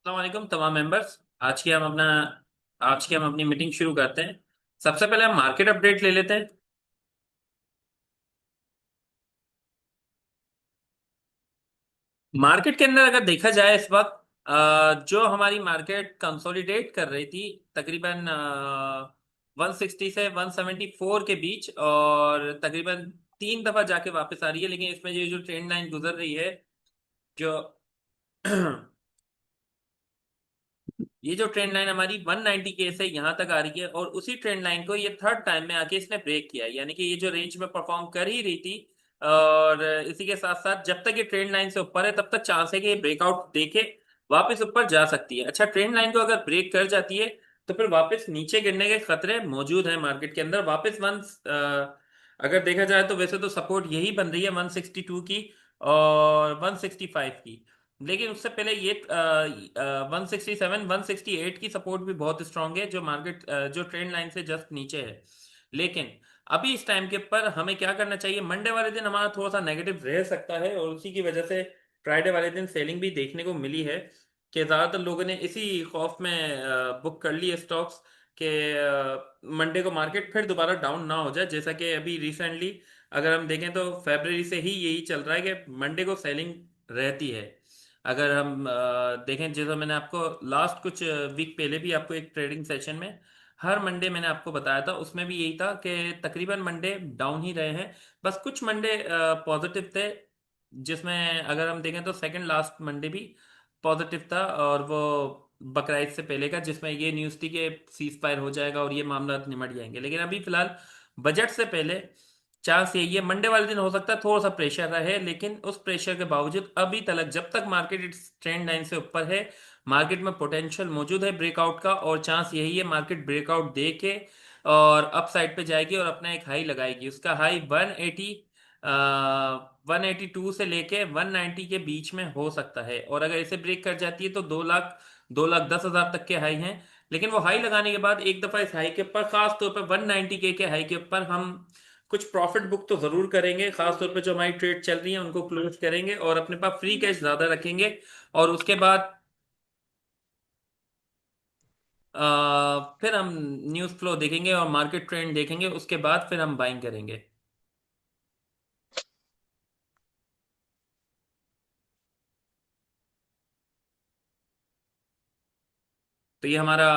अस्सलाम वालेकुम तमाम मेंबर्स। आज की हम अपनी मीटिंग शुरू करते हैं। सबसे पहले हम मार्केट अपडेट ले लेते हैं। मार्केट के अंदर अगर देखा जाए इस वक्त जो हमारी मार्केट कंसोलिडेट कर रही थी तकरीबन 160 से 174 के बीच, और तकरीबन 3 दफा जाके वापस आ रही है। लेकिन इसमें ये जो ट्रेंड लाइन गुजर रही है, जो ये जो ट्रेंड लाइन हमारी 190 के से यहाँ तक आ रही है, और उसी ट्रेंड लाइन को ये थर्ड टाइम में आके इसने ब्रेक किया है। यानी कि ये जो रेंज में परफॉर्म कर ही रही थी, और इसी के साथ साथ जब तक ये ट्रेंड लाइन से ऊपर है तब तक चांस है कि ये ब्रेकआउट देके वापस ऊपर जा सकती है। अच्छा, ट्रेंड लाइन को अगर ब्रेक कर जाती है तो फिर वापस नीचे गिरने के खतरे मौजूद हैं मार्केट के अंदर। वापस अगर देखा जाए तो वैसे तो सपोर्ट यही बन रही है 162 की और 165 की। लेकिन उससे पहले ये 167 168 की सपोर्ट भी बहुत स्ट्रांग है, जो मार्केट जो ट्रेंड लाइन से जस्ट नीचे है। लेकिन अभी इस टाइम के पर हमें क्या करना चाहिए? मंडे वाले दिन हमारा थोड़ा सा नेगेटिव रह सकता है, और उसी की वजह से फ्राइडे वाले दिन सेलिंग भी देखने को मिली है कि ज़्यादातर लोगों ने इसी खौफ में बुक कर लिए स्टॉक्स कि मंडे को मार्केट फिर दोबारा डाउन ना हो जाए। जैसा कि अभी रिसेंटली अगर हम देखें तो फरवरी से ही यही चल रहा है कि मंडे को सेलिंग रहती है। अगर हम देखें, जैसे मैंने आपको लास्ट कुछ वीक पहले भी आपको एक ट्रेडिंग सेशन में हर मंडे मैंने आपको बताया था, उसमें भी यही था कि तकरीबन मंडे डाउन ही रहे हैं। बस कुछ मंडे पॉजिटिव थे, जिसमें अगर हम देखें तो सेकंड लास्ट मंडे भी पॉजिटिव था, और वो बकरीद से पहले का, जिसमें ये न्यूज़ थी कि सीज फायर हो जाएगा और ये मामला निमट जाएंगे। लेकिन अभी फिलहाल बजट से पहले चांस यही है मंडे वाले दिन हो सकता है थोड़ा सा प्रेशर रहे, लेकिन उस प्रेशर के बावजूद अभी तक जब तक मार्केट इस ट्रेंड लाइन से ऊपर है, मार्केट में पोटेंशियल मौजूद है ब्रेकआउट का, और चांस यही है मार्केट ब्रेकआउट दे के और अप साइड पे जाएगी और अपना एक हाई लगाएगी। उसका हाई 182 से लेके 190 के बीच में हो सकता है, और अगर इसे ब्रेक कर जाती है तो 2,10,000 तक के हाई हैं। लेकिन वो हाई लगाने के बाद एक दफा इस हाई के ऊपर, खास तौर पर 190 के हाई के ऊपर, हम कुछ प्रॉफिट बुक तो जरूर करेंगे। खास तौर पे जो हमारी ट्रेड चल रही है उनको क्लोज करेंगे और अपने पास फ्री कैश ज्यादा रखेंगे। और उसके बाद फिर हम न्यूज़ फ्लो देखेंगे और मार्केट ट्रेंड देखेंगे, उसके बाद फिर हम बाइंग करेंगे। तो ये हमारा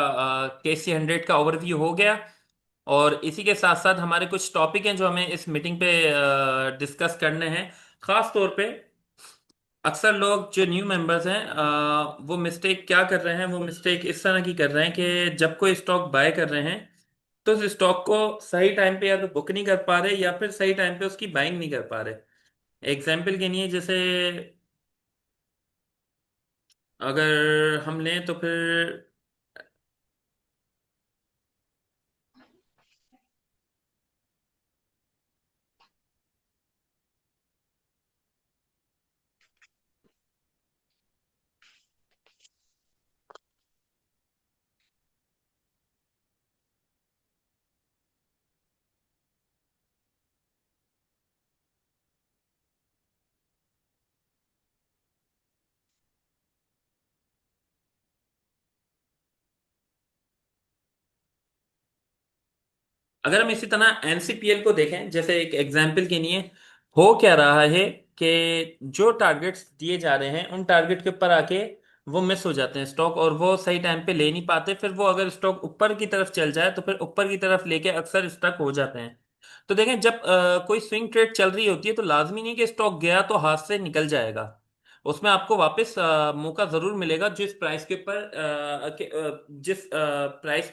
KC 100 का ओवरव्यू हो गया। और इसी के साथ साथ हमारे कुछ टॉपिक हैं जो हमें इस मीटिंग पे डिस्कस करने हैं। खास तौर पे अक्सर लोग जो न्यू मेंबर्स हैं, वो मिस्टेक क्या कर रहे हैं? वो मिस्टेक इस तरह की कर रहे हैं कि जब कोई स्टॉक बाय कर रहे हैं तो उस स्टॉक को सही टाइम पे या तो बुक नहीं कर पा रहे, या फिर सही टाइम पे उसकी बाइंग नहीं कर पा रहे। एग्जाम्पल के लिए, जैसे अगर हम लें तो फिर अगर हम इसी तरह NCPL को देखें जैसे एक एग्जाम्पल के लिए, हो क्या रहा है कि जो टारगेट्स दिए जा रहे हैं उन टारगेट के ऊपर आके वो मिस हो जाते हैं स्टॉक, और वो सही टाइम पे ले नहीं पाते। फिर वो अगर स्टॉक ऊपर की तरफ चल जाए तो फिर ऊपर की तरफ लेके अक्सर स्टक हो जाते हैं। तो देखें, जब कोई स्विंग ट्रेड चल रही होती है तो लाजमी नहीं कि स्टॉक गया तो हाथ से निकल जाएगा। उसमें आपको वापस मौका जरूर मिलेगा। जिस प्राइस के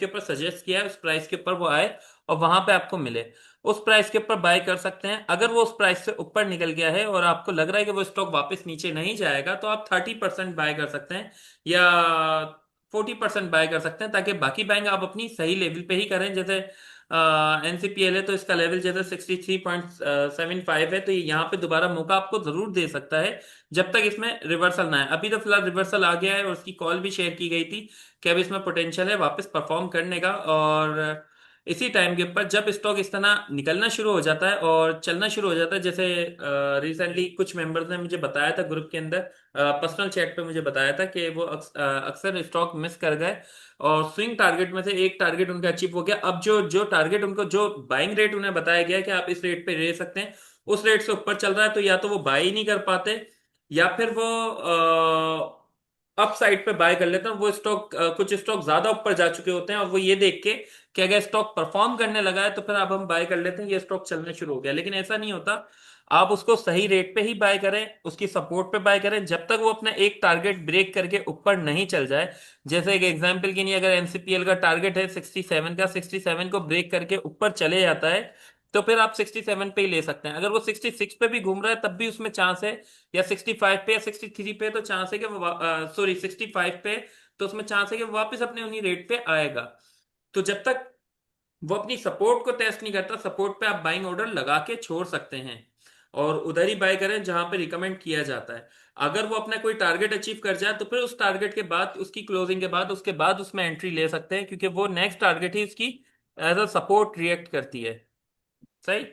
ऊपर सजेस्ट किया है उस प्राइस के ऊपर वो आए और वहां पे आपको मिले, उस प्राइस के ऊपर बाय कर सकते हैं। अगर वो उस प्राइस से ऊपर निकल गया है और आपको लग रहा है कि वो स्टॉक वापस नीचे नहीं जाएगा, तो आप 30% बाय कर सकते हैं या 40% बाय कर सकते हैं, ताकि बाकी बाइंग आप अपनी सही लेवल पे ही करें। जैसे NCPL है तो इसका लेवल जैसे 63.75 है, तो ये यहाँ पे दोबारा मौका आपको जरूर दे सकता है जब तक इसमें रिवर्सल ना आए। अभी तो फिलहाल रिवर्सल आ गया है और उसकी कॉल भी शेयर की गई थी कि अब इसमें पोटेंशियल है वापस परफॉर्म करने का। और इसी टाइम के ऊपर जब स्टॉक इस तरह निकलना शुरू हो जाता है और चलना शुरू हो जाता है, जैसे रिसेंटली कुछ मेंबर्स ने मुझे बताया था ग्रुप के अंदर, पर्सनल चैट पे मुझे बताया था कि वो अक्सर स्टॉक मिस कर गए और स्विंग टारगेट में से एक टारगेट उनका अचीव हो गया। अब जो जो टारगेट उनको, जो बाइंग रेट उन्हें बताया गया है कि आप इस रेट पे ले सकते हैं, उस रेट से ऊपर चल रहा है, तो या तो वो बाई नहीं कर पाते या फिर वो अप साइड पे बाय कर लेते हैं। वो स्टॉक, कुछ स्टॉक ज्यादा ऊपर जा चुके होते हैं और वो ये देख के कि अगर स्टॉक परफॉर्म करने लगा है तो फिर अब हम बाय कर लेते हैं, ये स्टॉक चलने शुरू हो गया। लेकिन ऐसा नहीं होता, आप उसको सही रेट पे ही बाय करें, उसकी सपोर्ट पे बाय करें जब तक वो अपना एक टारगेट ब्रेक करके ऊपर नहीं चल जाए। जैसे एक एग्जांपल के लिए, अगर एनसीपीएल का टारगेट है 67 का, 67 को ब्रेक करके ऊपर चले जाता है तो फिर आप 67 पे ही ले सकते हैं। अगर वो 66 पे भी घूम रहा है तब भी उसमें चांस है, या 65 पे या 63 पे, तो चांस है कि वो, सॉरी 65 पे, तो उसमें चांस है कि वो वापस अपने उन्हीं रेट पे आएगा। तो जब तक वो अपनी सपोर्ट को टेस्ट नहीं करता, सपोर्ट पे आप बाइंग ऑर्डर लगा के छोड़ सकते हैं और उधर ही बाय करें जहां पे रिकमेंड किया जाता है। अगर वो अपना कोई टारगेट अचीव कर जाए तो फिर उस टारगेट के बाद, उसकी क्लोजिंग के बाद, उसके बाद उसमें एंट्री ले सकते हैं, क्योंकि वो नेक्स्ट टारगेट ही उसकी एज अ सपोर्ट रिएक्ट करती है। सही।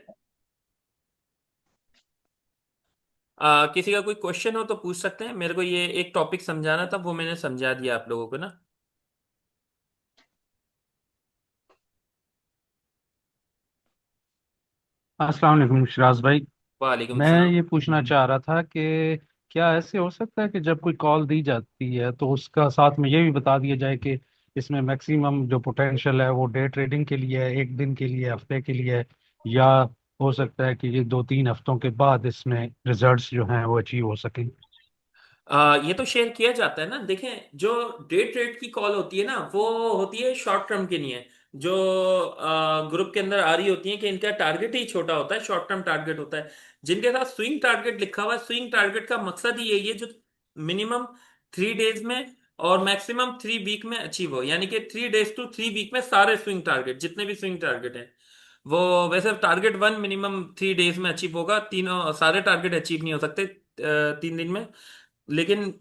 किसी का कोई क्वेश्चन हो तो पूछ सकते हैं, मेरे को ये एक टॉपिक समझाना था, वो मैंने समझा दिया आप लोगों को ना। अस्सलाम वालेकुम शिराज भाई। वालेकुम मैं सलाम। ये पूछना चाह रहा था कि क्या ऐसे हो सकता है कि जब कोई कॉल दी जाती है तो उसका साथ में ये भी बता दिया जाए कि इसमें मैक्सिमम जो पोटेंशियल है वो डे ट्रेडिंग के लिए है, एक दिन के लिए, हफ्ते के लिए है, या हो सकता है कि ये 2-3 हफ्तों के बाद इसमें रिजल्ट्स जो हैं वो अचीव हो सकें। ये तो शेयर किया जाता है ना। देखें, जो डे ट्रेड की कॉल होती है ना, वो होती है शॉर्ट टर्म के लिए। जो ग्रुप के अंदर आ रही होती है कि इनका टारगेट ही छोटा होता है, शॉर्ट टर्म टारगेट होता है। जिनके साथ स्विंग टारगेट लिखा हुआ है, स्विंग टारगेट का मकसद ही यही है, जो मिनिमम 3 डेज में और मैक्सिमम 3 वीक में अचीव हो। यानी कि 3 डेज टू 3 वीक में सारे स्विंग टारगेट, जितने भी स्विंग टारगेट हैं, वो, वैसे टारगेट वन मिनिमम 3 डेज में अचीव होगा, तीनों सारे टारगेट अचीव नहीं हो सकते 3 दिन में। लेकिन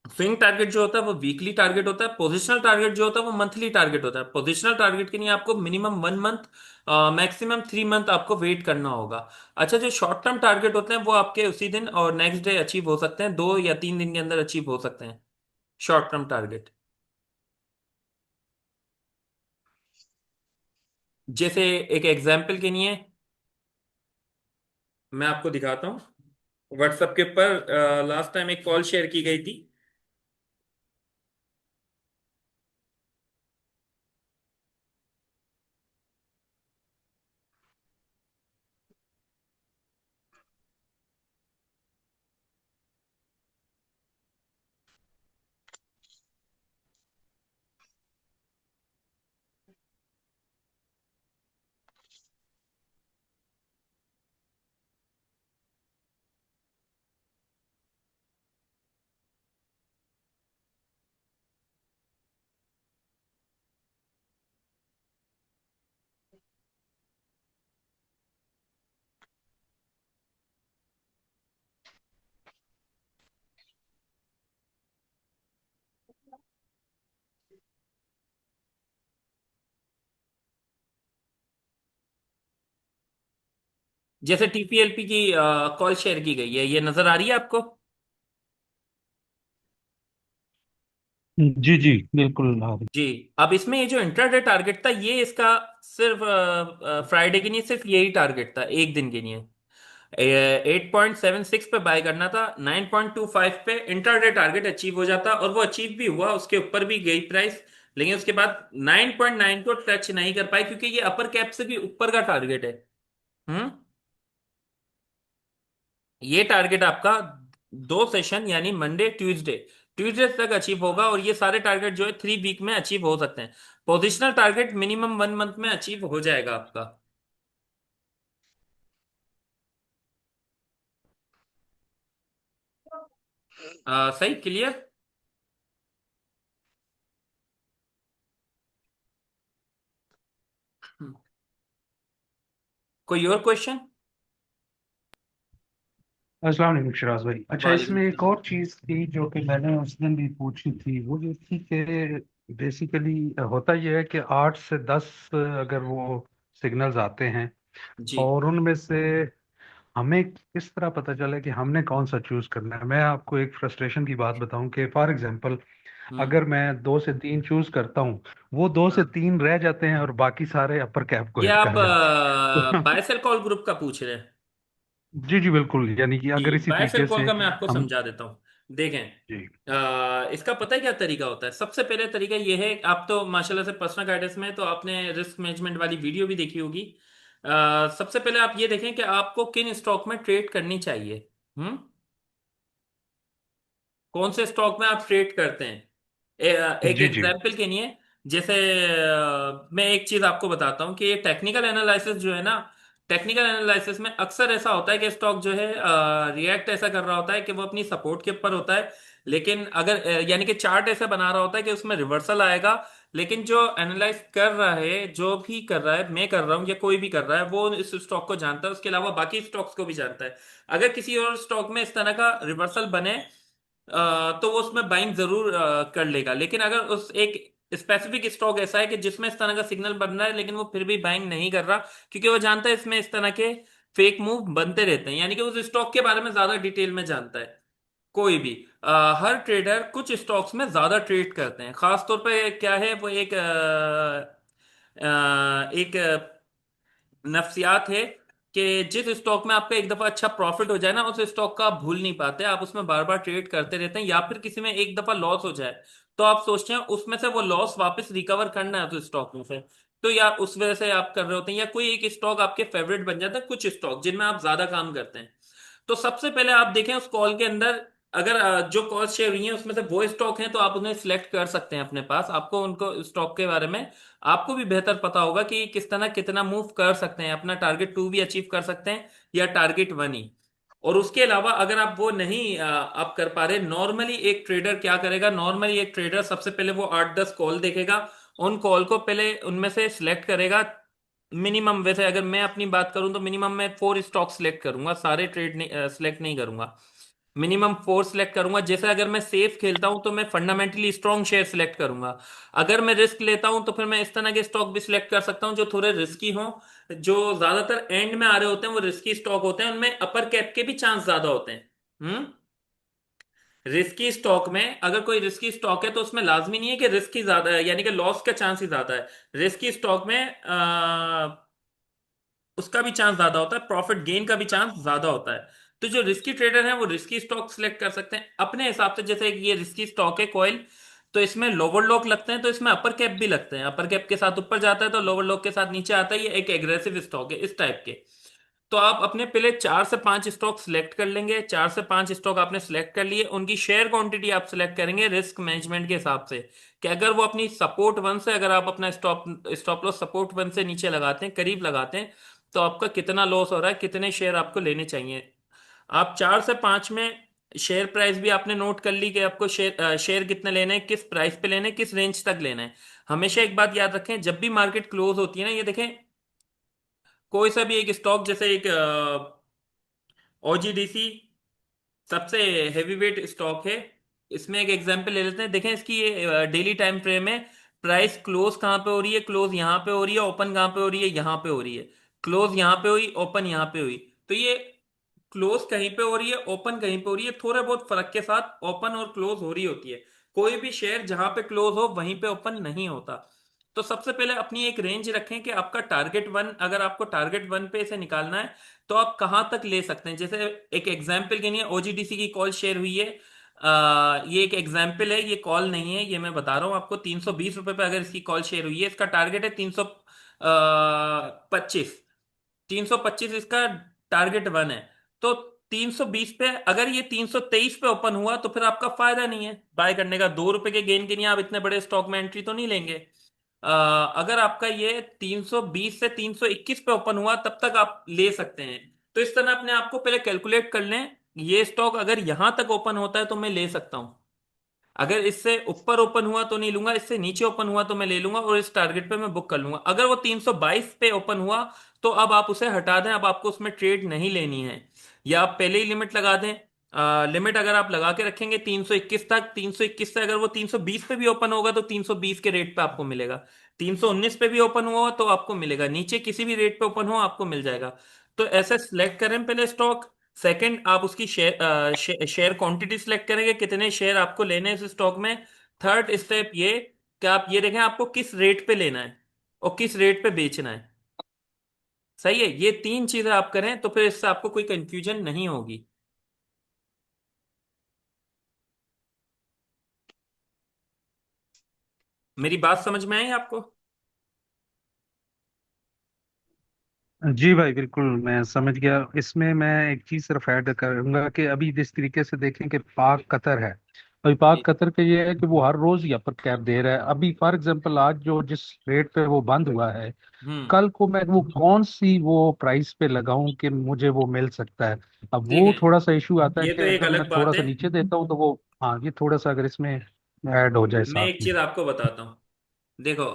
स्विंग टारगेट जो होता है वो वीकली टारगेट होता है, पोजिशनल टारगेट जो होता है वो मंथली टारगेट होता है। पोजिशनल टारगेट के लिए आपको मिनिमम 1 मंथ, मैक्सिमम 3 मंथ आपको वेट करना होगा। अच्छा, जो शॉर्ट टर्म टारगेट होते हैं वो आपके उसी दिन और नेक्स्ट डे अचीव हो सकते हैं, 2 या 3 दिन के अंदर अचीव हो सकते हैं शॉर्ट टर्म टारगेट। जैसे एक एग्जाम्पल के लिए मैं आपको दिखाता हूँ, व्हाट्सएप के ऊपर लास्ट टाइम एक कॉल शेयर की गई थी। जैसे टीपीएलपी की कॉल शेयर की गई है, ये नजर आ रही है आपको? जी जी बिल्कुल हाँ। जी। अब इसमें ये जो इंट्राडे टारगेट था, ये इसका सिर्फ फ्राइडे के लिए सिर्फ यही टारगेट था, एक दिन के लिए। 8.76 पे बाय करना था, 9.25 पे इंट्राडे टारगेट अचीव हो जाता और वो अचीव भी हुआ, उसके ऊपर भी गई प्राइस। लेकिन उसके बाद 9.9 को टच नहीं कर पाई, क्योंकि ये अपर कैप से भी ऊपर का टारगेट है। हम्म। ये टारगेट आपका 2 सेशन यानी मंडे ट्यूसडे, ट्यूसडे तक अचीव होगा, और ये सारे टारगेट जो है 3 वीक में अचीव हो सकते हैं। पोजिशनल टारगेट मिनिमम 1 मंथ में अचीव हो जाएगा आपका। सही, क्लियर। कोई और क्वेश्चन? अस्सलाम वालेकुम शिराज भाई। अच्छा, वालेकुम इसमें एक सलाम। और चीज़ थी जो कि मैंने उस दिन भी पूछी थी, वो ये थी कि बेसिकली होता यह है कि 8 से 10 अगर वो सिग्नल्स आते हैं, जी। और उनमें से हमें किस तरह पता चले कि हमने कौन सा चूज करना है। मैं आपको एक फ्रस्ट्रेशन की बात बताऊं कि फॉर एग्जांपल, हम्म। अगर मैं 2 से 3 चूज करता हूं, वो दो से हाँ। तीन रह जाते हैं और बाकी सारे अपर कैप को ये हिट आप कर जाते हैं। बाय सेल कॉल ग्रुप का पूछ रहे हैं? जी जी बिल्कुल, यानी कि अगर जी, इसी बाय सेल तरीके कॉल से का मैं आपको हम। समझा देता हूँ। देखें, जी इसका पता है क्या तरीका होता है? सबसे पहले तरीका ये है, आप तो माशाल्लाह से पर्सनल गाइडेंस में, तो आपने रिस्क मैनेजमेंट वाली वीडियो भी देखी होगी। सबसे पहले आप ये देखें कि आपको किन स्टॉक में ट्रेड करनी चाहिए। हम्म। कौन से स्टॉक में आप ट्रेड करते हैं? एक जी जी एग्जांपल के लिए, जैसे मैं एक चीज आपको बताता हूँ कि ये टेक्निकल एनालिसिस जो है ना, टेक्निकल एनालिसिस में अक्सर ऐसा होता है कि स्टॉक जो है रिएक्ट ऐसा कर रहा होता है कि वो अपनी सपोर्ट के ऊपर होता है। लेकिन अगर यानी कि चार्ट ऐसा बना रहा होता है कि उसमें रिवर्सल आएगा। लेकिन जो एनालाइज कर रहा है, जो भी कर रहा है, मैं कर रहा हूँ या कोई भी कर रहा है, वो इस स्टॉक को जानता है, उसके अलावा बाकी स्टॉक्स को भी जानता है। अगर किसी और स्टॉक में इस तरह का रिवर्सल बने, तो वो उसमें बाइंग जरूर कर लेगा। लेकिन अगर उस एक स्पेसिफिक स्टॉक ऐसा है कि जिसमें इस तरह का सिग्नल बन रहा है लेकिन वो फिर भी बाइंग नहीं कर रहा, क्योंकि वो जानता है इसमें इस तरह के फेक मूव बनते रहते हैं, यानी कि उस स्टॉक के बारे में ज्यादा डिटेल में जानता है। कोई भी हर ट्रेडर कुछ स्टॉक्स में ज्यादा ट्रेड करते हैं। खास तौर पे क्या है, वो एक नफ्सियात है कि जिस स्टॉक में आपका एक दफा अच्छा प्रॉफिट हो जाए ना, उस स्टॉक का आप भूल नहीं पाते, आप उसमें बार बार ट्रेड करते रहते हैं। या फिर किसी में एक दफा लॉस हो जाए तो आप सोचते हैं उसमें से वो लॉस वापस रिकवर करना है उस स्टॉक में से। तो या उस वजह से आप कर रहे होते हैं, या कोई एक स्टॉक आपके फेवरेट बन जाता है, कुछ स्टॉक जिनमें आप ज्यादा काम करते हैं। तो सबसे पहले आप देखें उस कॉल के अंदर, अगर जो कॉल शेयर हुई है उसमें से वो स्टॉक है तो आप उन्हें सिलेक्ट कर सकते हैं अपने पास। आपको उनको स्टॉक के बारे में आपको भी बेहतर पता होगा कि किस तरह कितना मूव कर सकते हैं, अपना टारगेट 2 भी अचीव कर सकते हैं या टारगेट 1 ही। और उसके अलावा अगर आप वो नहीं आप कर पा रहे, नॉर्मली एक ट्रेडर क्या करेगा, नॉर्मली एक ट्रेडर सबसे पहले वो 8-10 कॉल देखेगा। उन कॉल को पहले उनमें से सिलेक्ट करेगा। मिनिमम, वैसे अगर मैं अपनी बात करूं तो मिनिमम मैं 4 स्टॉक सिलेक्ट करूंगा, सारे ट्रेड सिलेक्ट नहीं करूंगा। मिनिमम 4 सिलेक्ट करूंगा। जैसे अगर मैं सेफ खेलता हूं तो मैं फंडामेंटली स्ट्रॉन्ग शेयर सिलेक्ट करूंगा। अगर मैं रिस्क लेता हूं तो फिर मैं इस तरह के स्टॉक भी सिलेक्ट कर सकता हूं जो थोड़े रिस्की हों। जो ज्यादातर एंड में आ रहे होते हैं वो रिस्की स्टॉक होते हैं, उनमें अपर कैप के भी चांस ज्यादा होते हैं। हम्म। रिस्की स्टॉक में अगर कोई रिस्की स्टॉक है तो उसमें लाजमी नहीं है कि रिस्क ही ज्यादा है, यानी कि लॉस का चांस ही ज्यादा है। रिस्की स्टॉक में उसका भी चांस ज्यादा होता है, प्रॉफिट गेन का भी चांस ज्यादा होता है। तो जो रिस्की ट्रेडर हैं वो रिस्की स्टॉक सिलेक्ट कर सकते हैं अपने हिसाब से। जैसे कि ये रिस्की स्टॉक है कॉइल, तो इसमें लोअर लॉक लगते हैं, तो इसमें अपर कैप भी लगते हैं। अपर कैप के साथ ऊपर जाता है तो लोअर लॉक के साथ नीचे आता है। ये एक एग्रेसिव स्टॉक है इस टाइप के। तो आप अपने पहले 4 से 5 स्टॉक सिलेक्ट कर लेंगे। 4 से 5 स्टॉक आपने सिलेक्ट कर लिए, उनकी शेयर क्वांटिटी आप सिलेक्ट करेंगे रिस्क मैनेजमेंट के हिसाब से, कि अगर वो अपनी सपोर्ट 1 से, अगर आप अपना स्टॉप स्टॉप लॉस सपोर्ट 1 से नीचे लगाते हैं, करीब लगाते हैं, तो आपका कितना लॉस हो रहा है, कितने शेयर आपको लेने चाहिए। आप 4 से 5 में शेयर प्राइस भी आपने नोट कर ली कि आपको शेयर कितने लेने हैं, किस प्राइस पे लेने हैं, किस रेंज तक लेना है। हमेशा एक बात याद रखें, जब भी मार्केट क्लोज होती है ना, ये देखें, कोई सा भी एक स्टॉक, जैसे एक ओजीडीसी सबसे हैवीवेट स्टॉक है, इसमें एक एग्जांपल ले लेते हैं। देखें इसकी ये डेली टाइम फ्रेम है। प्राइस क्लोज कहाँ पे हो रही है? क्लोज यहाँ पे हो रही है। ओपन कहाँ पे हो रही है? यहाँ पे हो रही है। क्लोज यहाँ पे हुई, ओपन यहाँ पे हुई। तो ये क्लोज कहीं पे हो रही है, ओपन कहीं पे हो रही है, थोड़े बहुत फर्क के साथ ओपन और क्लोज हो रही होती है। कोई भी शेयर जहां पे क्लोज हो वहीं पे ओपन नहीं होता। तो सबसे पहले अपनी एक रेंज रखें कि आपका टारगेट 1, अगर आपको टारगेट 1 पे इसे निकालना है तो आप कहां तक ले सकते हैं। जैसे एक एग्जाम्पल के लिए ओजीडीसी की कॉल शेयर हुई है। ये एक एग्जाम्पल है, ये कॉल नहीं है, ये मैं बता रहा हूं आपको। 320 रुपए पे अगर इसकी कॉल शेयर हुई है, इसका टारगेट है 325। 325 इसका टारगेट 1 है। तो 320 पे, अगर ये 323 पे ओपन हुआ तो फिर आपका फायदा नहीं है बाय करने का। 2 रुपए के गेन के लिए आप इतने बड़े स्टॉक में एंट्री तो नहीं लेंगे। अगर आपका ये 320 से 321 पे ओपन हुआ तब तक आप ले सकते हैं। तो इस तरह अपने आप को पहले कैलकुलेट कर लें, ये स्टॉक अगर यहां तक ओपन होता है तो मैं ले सकता हूं। अगर इससे ऊपर ओपन हुआ तो नहीं लूंगा, इससे नीचे ओपन हुआ तो मैं ले लूंगा और इस टारगेट पे मैं बुक कर लूंगा। अगर वो 322 पे ओपन हुआ तो अब आप उसे हटा दें, अब आपको उसमें ट्रेड नहीं लेनी है। या आप पहले ही लिमिट लगा दें लिमिट अगर आप लगा के रखेंगे 321 तक, 321 से अगर वो 320 पे भी ओपन होगा तो 320 के रेट पे आपको मिलेगा। 319 पे भी ओपन हुआ तो आपको मिलेगा, नीचे किसी भी रेट पे ओपन हो आपको मिल जाएगा। तो ऐसे सिलेक्ट करें पहले स्टॉक। सेकंड, आप उसकी शेयर क्वांटिटी सिलेक्ट करेंगे, कितने शेयर आपको लेने हैं इस स्टॉक में। थर्ड स्टेप ये कि आप ये देखें आपको किस रेट पे लेना है और किस रेट पे बेचना है। सही है, ये तीन चीजें आप करें तो फिर इससे आपको कोई कंफ्यूजन नहीं होगी। मेरी बात समझ में आई आपको? जी भाई, बिल्कुल मैं समझ गया। इसमें मैं एक चीज सिर्फ ऐड करूंगा कि अभी जिस तरीके से देखें कि पाक कतर है, अभी पाक जी। कतर का ये है कि वो हर रोज यहाँ पर कैप दे रहा है। अभी फॉर एग्जांपल आज जो जिस रेट पे वो बंद हुआ है, हम्म। कल को मैं वो कौन सी वो प्राइस पे लगाऊं कि मुझे वो मिल सकता है। अब वो देखें, थोड़ा सा इशू आता है ये कि तो एक अगर मैं अलग थोड़ा बात सा है। नीचे देता हूँ तो वो, हाँ, ये थोड़ा सा अगर इसमें ऐड हो जाए मैं साथ एक में। चीज आपको बताता हूँ। देखो,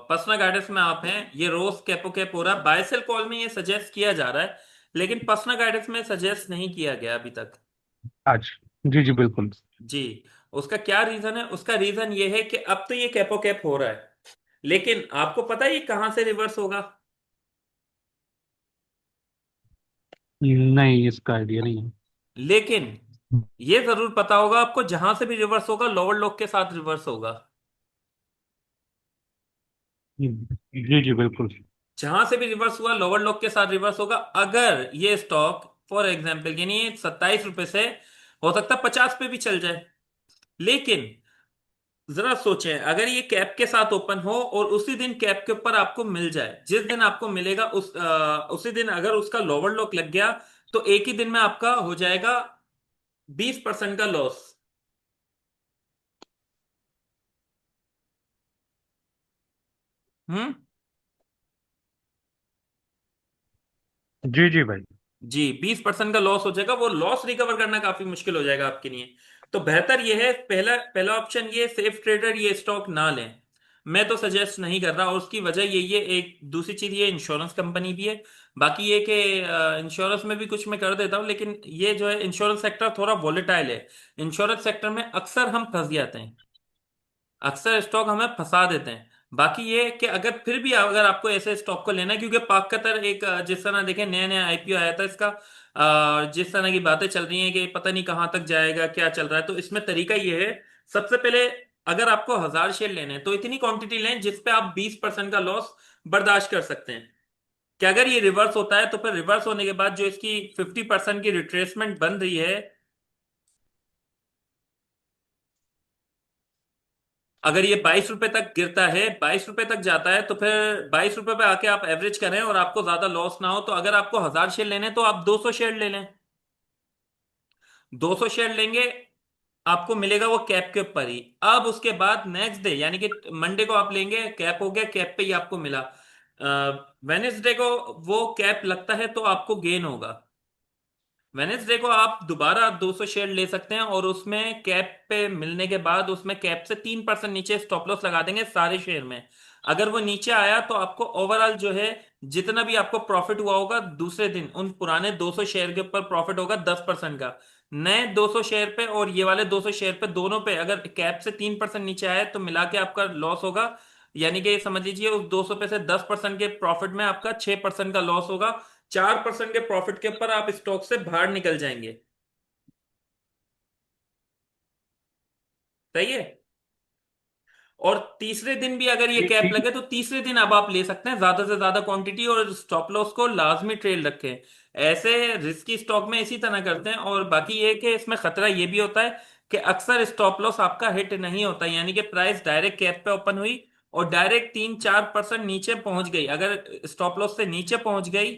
पर्सनल गाइडेंस में आप हैं, ये रोज कैपो कैप हो रहा है, बाय सेल कॉल में ये सजेस्ट किया जा रहा है, लेकिन पर्सनल गाइडेंस में सजेस्ट नहीं किया गया अभी तक। आज, जी जी बिल्कुल। जी। उसका क्या रीजन है? उसका रीजन ये है कि अब तो ये कैपो कैप हो रहा है, लेकिन आपको पता है ये कहां से रिवर्स होगा? नहीं, इसका आइडिया नहीं है। लेकिन ये जरूर पता होगा आपको, जहां से भी रिवर्स होगा लोअर लॉक के साथ रिवर्स होगा। जी जी बिल्कुल। जहां से भी रिवर्स हुआ लोअर लॉक के साथ रिवर्स होगा। अगर ये स्टॉक फॉर एग्जाम्पल यानी 27 रुपए से हो सकता है 50 पे भी चल जाए, लेकिन जरा सोचें अगर ये कैप के साथ ओपन हो और उसी दिन कैप के ऊपर आपको मिल जाए, जिस दिन आपको मिलेगा उसी दिन अगर उसका लोअर लॉक लग गया, तो एक ही दिन में आपका हो जाएगा 20% का लॉस। हम्म। जी जी भाई। जी, 20% का लॉस हो जाएगा, वो लॉस रिकवर करना काफी मुश्किल हो जाएगा आपके लिए। तो बेहतर ये है, पहला पहला ऑप्शन ये सेफ ट्रेडर ये स्टॉक ना लें। मैं तो सजेस्ट नहीं कर रहा, और उसकी वजह यही है। एक दूसरी चीज ये इंश्योरेंस कंपनी भी है। बाकी ये कि इंश्योरेंस में भी कुछ मैं कर देता हूँ, लेकिन ये जो है इंश्योरेंस सेक्टर थोड़ा वॉलेटाइल है। इंश्योरेंस सेक्टर में अक्सर हम फंस जाते हैं, अक्सर स्टॉक हमें फंसा देते हैं। बाकी ये कि अगर फिर भी अगर आपको ऐसे स्टॉक को लेना है, क्योंकि पाक कतर एक जिस तरह देखें नया नया आईपीओ आया था इसका, जिस तरह की बातें चल रही हैं कि पता नहीं कहाँ तक जाएगा क्या चल रहा है, तो इसमें तरीका ये है। सबसे पहले अगर आपको 1000 शेयर लेने हैं तो इतनी क्वांटिटी लें जिसपे आप 20% का लॉस बर्दाश्त कर सकते हैं। कि अगर ये रिवर्स होता है तो फिर रिवर्स होने के बाद जो इसकी 50% की रिट्रेसमेंट बन रही है, अगर ये 22 रुपए तक गिरता है, 22 रुपए तक जाता है, तो फिर 22 रुपए पे आके आप एवरेज करें और आपको ज्यादा लॉस ना हो, तो अगर आपको 1000 शेयर लेने हैं तो आप 200 शेयर ले लें। 200 शेयर लेंगे, आपको मिलेगा वो कैप के ऊपर ही। अब उसके बाद नेक्स्ट डे यानी कि मंडे को आप लेंगे, कैप हो गया, कैप पे ही आपको मिला। वेनेसडे को वो कैप लगता है तो आपको गेन होगा। वेनेसडे को आप दोबारा 200 शेयर ले सकते हैं, और उसमें कैप पे मिलने के बाद उसमें कैप से 3% नीचे स्टॉप लॉस लगा देंगे सारे शेयर में। अगर वो नीचे आया तो आपको ओवरऑल जो है जितना भी आपको प्रॉफिट हुआ होगा दूसरे दिन उन पुराने 200 शेयर के ऊपर प्रॉफिट होगा 10% का। नए 200 शेयर पे और ये वाले 200 शेयर पे दोनों पे अगर कैप से 3% नीचे आए तो मिला के आपका लॉस होगा। यानी कि समझ लीजिए उस 200 पे से 10% के प्रॉफिट में आपका 6% का लॉस होगा। 4% के प्रॉफिट के ऊपर आप स्टॉक से बाहर निकल जाएंगे। सही है। और तीसरे दिन भी अगर ये जी कैप ठीक। लगे तो तीसरे दिन अब आप ले सकते हैं ज्यादा से ज्यादा क्वांटिटी, और स्टॉप लॉस को लाजमी ट्रेल रखें। ऐसे रिस्की स्टॉक में इसी तरह करते हैं। और बाकी ये कि इसमें खतरा ये भी होता है कि अक्सर स्टॉप लॉस आपका हिट नहीं होता, यानी कि प्राइस डायरेक्ट कैप पे ओपन हुई और डायरेक्ट 3-4% नीचे पहुंच गई, अगर स्टॉप लॉस से नीचे पहुंच गई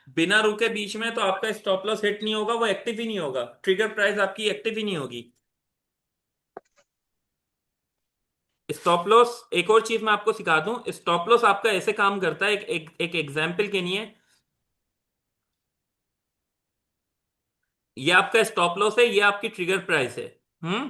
बिना रुके बीच में, तो आपका स्टॉप लॉस हिट नहीं होगा, वो एक्टिव ही नहीं होगा, ट्रिगर प्राइस आपकी एक्टिव ही नहीं होगी। स्टॉप लॉस, एक और चीज मैं आपको सिखा दूं, स्टॉप लॉस आपका ऐसे काम करता है, एक एग्जांपल के लिए। ये आपका स्टॉप लॉस है, ये आपकी ट्रिगर प्राइस है। हम्म।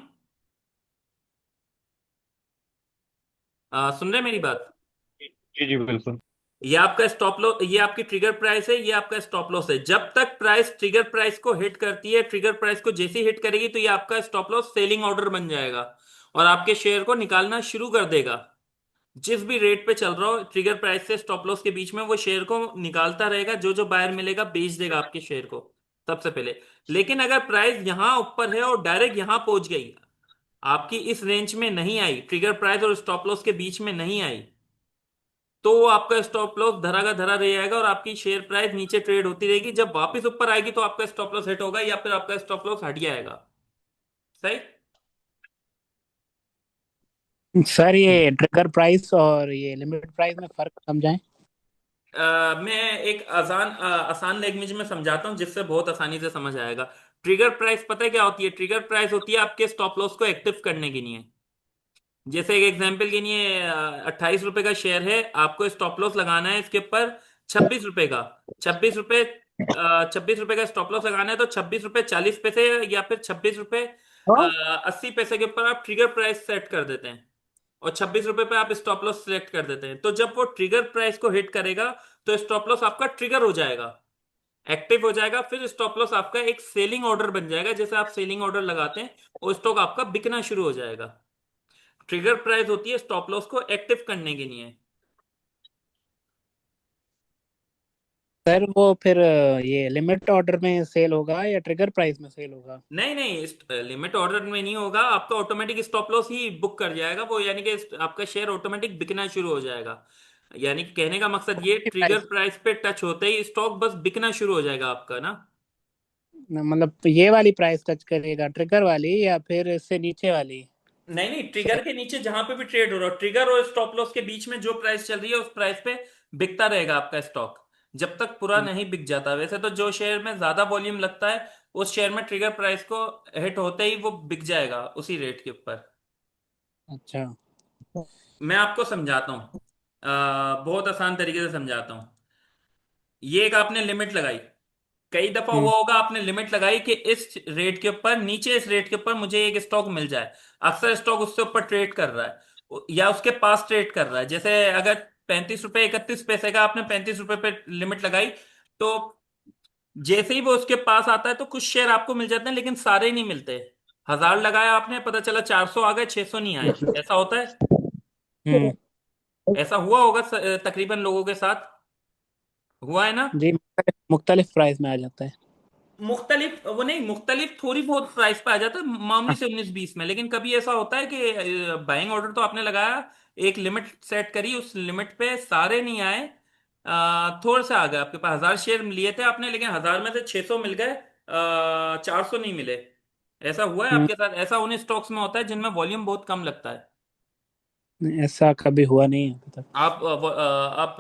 सुन रहे हैं मेरी बात? जी जी बिल्कुल। ये आपका स्टॉप लॉस, ये आपकी ट्रिगर प्राइस है, ये आपका स्टॉप लॉस है। जब तक प्राइस ट्रिगर प्राइस को हिट करती है, ट्रिगर प्राइस को जैसे ही हिट करेगी तो ये आपका स्टॉप लॉस सेलिंग ऑर्डर बन जाएगा और आपके शेयर को निकालना शुरू कर देगा। जिस भी रेट पे चल रहा हो ट्रिगर प्राइस से स्टॉप लॉस के बीच में, वो शेयर को निकालता रहेगा, जो जो बायर मिलेगा बेच देगा आपके शेयर को सबसे पहले। लेकिन अगर प्राइस यहां ऊपर है और डायरेक्ट यहां पहुंच गई, आपकी इस रेंज में नहीं आई, ट्रिगर प्राइस और स्टॉप लॉस के बीच में नहीं आई, तो वो आपका स्टॉप लॉस धरा का धरा रह जाएगा और आपकी शेयर प्राइस नीचे ट्रेड होती रहेगी। जब वापस ऊपर आएगी तो आपका स्टॉप लॉस हिट होगा या फिर आपका स्टॉप लॉस हट जाएगा। सही। सर ये ट्रिगर प्राइस और ये लिमिट प्राइस में फर्क समझाएं। मैं एक आसान लैंग्वेज में समझाता हूँ जिससे बहुत आसानी से समझ आएगा। ट्रिगर प्राइस पता है क्या होती है? ट्रिगर प्राइस होती है आपके स्टॉप लॉस को एक्टिव करने के लिए। जैसे एक एग्जांपल के लिए 28 रुपए का शेयर है, आपको स्टॉप लॉस लगाना है इसके ऊपर 26 रुपए का। 26 रुपए, 26 रुपए का स्टॉप लॉस लगाना है तो 26 रुपए 40 पैसे या फिर 26 रुपए हाँ। 80 पैसे के ऊपर आप ट्रिगर प्राइस सेट कर देते हैं और 26 रुपए पे आप स्टॉप लॉस सिलेक्ट कर देते हैं। तो जब वो ट्रिगर प्राइस को हिट करेगा तो स्टॉप लॉस आपका ट्रिगर हो जाएगा, एक्टिव हो जाएगा। फिर स्टॉप लॉस आपका एक सेलिंग ऑर्डर बन जाएगा। जैसे आप सेलिंग ऑर्डर लगाते हैं वो स्टॉक आपका बिकना शुरू हो जाएगा। ट्रिगर प्राइस होती है स्टॉप लॉस को एक्टिव करने के लिए। सर वो फिर ये लिमिट ऑर्डर में सेल होगा या ट्रिगर प्राइस में सेल होगा? नहीं नहीं, लिमिट ऑर्डर में नहीं होगा, आपका ऑटोमेटिक स्टॉप लॉस ही बुक कर जाएगा वो, यानी कि आपका शेयर ऑटोमेटिक बिकना शुरू हो जाएगा। यानी कि कहने का मकसद ये, की ट्रिगर प्राइस प्राइस पे टच होते ही स्टॉक बस बिकना शुरू हो जाएगा आपका ना। मतलब ये वाली प्राइस टच करेगा, ट्रिगर वाली या फिर इससे नीचे वाली? नहीं नहीं, ट्रिगर सर। के नीचे जहां पे भी ट्रेड हो रहा हो, ट्रिगर और स्टॉप लॉस के बीच में जो प्राइस चल रही है उस प्राइस पे बिकता रहेगा आपका स्टॉक जब तक पूरा नहीं बिक जाता। वैसे तो जो शेयर में ज्यादा वॉल्यूम लगता है उस शेयर में ट्रिगर प्राइस को हिट होते ही वो बिक जाएगा उसी रेट के ऊपर। अच्छा। मैं आपको समझाता हूँ, बहुत आसान तरीके से समझाता हूँ। ये एक आपने लिमिट लगाई, कई दफा हम्म। हुआ होगा आपने लिमिट लगाई कि इस रेट के ऊपर, नीचे इस रेट के ऊपर मुझे एक स्टॉक मिल जाए। अक्सर स्टॉक उससे ऊपर ट्रेड कर रहा है या उसके पास ट्रेड कर रहा है। जैसे अगर 35 रुपए 31 पैसे का आपने 35 रुपए पे लिमिट लगाई, तो जैसे ही वो उसके पास आता है तो कुछ शेयर आपको मिल जाते हैं लेकिन सारे नहीं मिलते। 1000 लगाया आपने, पता चला 400 आ गए, 600 नहीं आए। ऐसा होता है। हम्म। ऐसा हुआ होगा तकरीबन लोगों के साथ, हुआ है ना। जी, मुख्तलिफ प्राइस में आ जाता है। मुख्तलिफ वो नहीं, मुख्तलिफ थोड़ी बहुत प्राइस पे आ जाता है, मामूली से 19-20 में। लेकिन कभी ऐसा होता है कि बाइंग ऑर्डर तो आपने लगाया, एक लिमिट सेट करी, उस लिमिट पे सारे नहीं आए, थोड़े से आ गए। आपके पास 1000 शेयर लिए थे आपने, लेकिन 1000 में से 600 मिल गए, 400 नहीं मिले। ऐसा हुआ है हम्म। आपके साथ? ऐसा उन स्टॉक्स में होता है जिनमें वॉल्यूम बहुत कम लगता है। ऐसा कभी हुआ नहीं है अभी तक। आप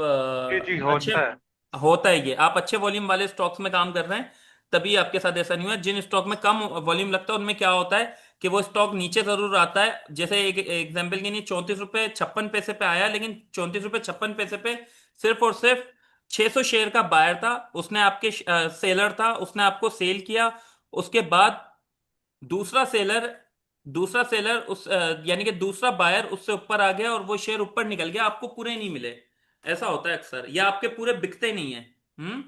जी जी, अच्छे, होता है। होता है ये, आप अच्छे वॉल्यूम वाले स्टॉक्स में काम कर रहे हैं तभी आपके साथ ऐसा नहीं हुआ। जिन स्टॉक में कम वॉल्यूम लगता है उनमें क्या होता है कि वो स्टॉक नीचे जरूर आता है। जैसे एक एग्जांपल के लिए 34 रुपए 56 पैसे पे आया, लेकिन 34 रुपए 56 पैसे पे सिर्फ और सिर्फ 600 शेयर का बायर था, उसने आपके सेलर था, उसने आपको सेल किया। उसके बाद दूसरा सेलर दूसरा सेलर यानी कि दूसरा बायर उससे ऊपर आ गया और वो शेयर ऊपर निकल गया, आपको पूरे नहीं मिले। ऐसा होता है अक्सर, या आपके पूरे बिकते नहीं है। हम्म।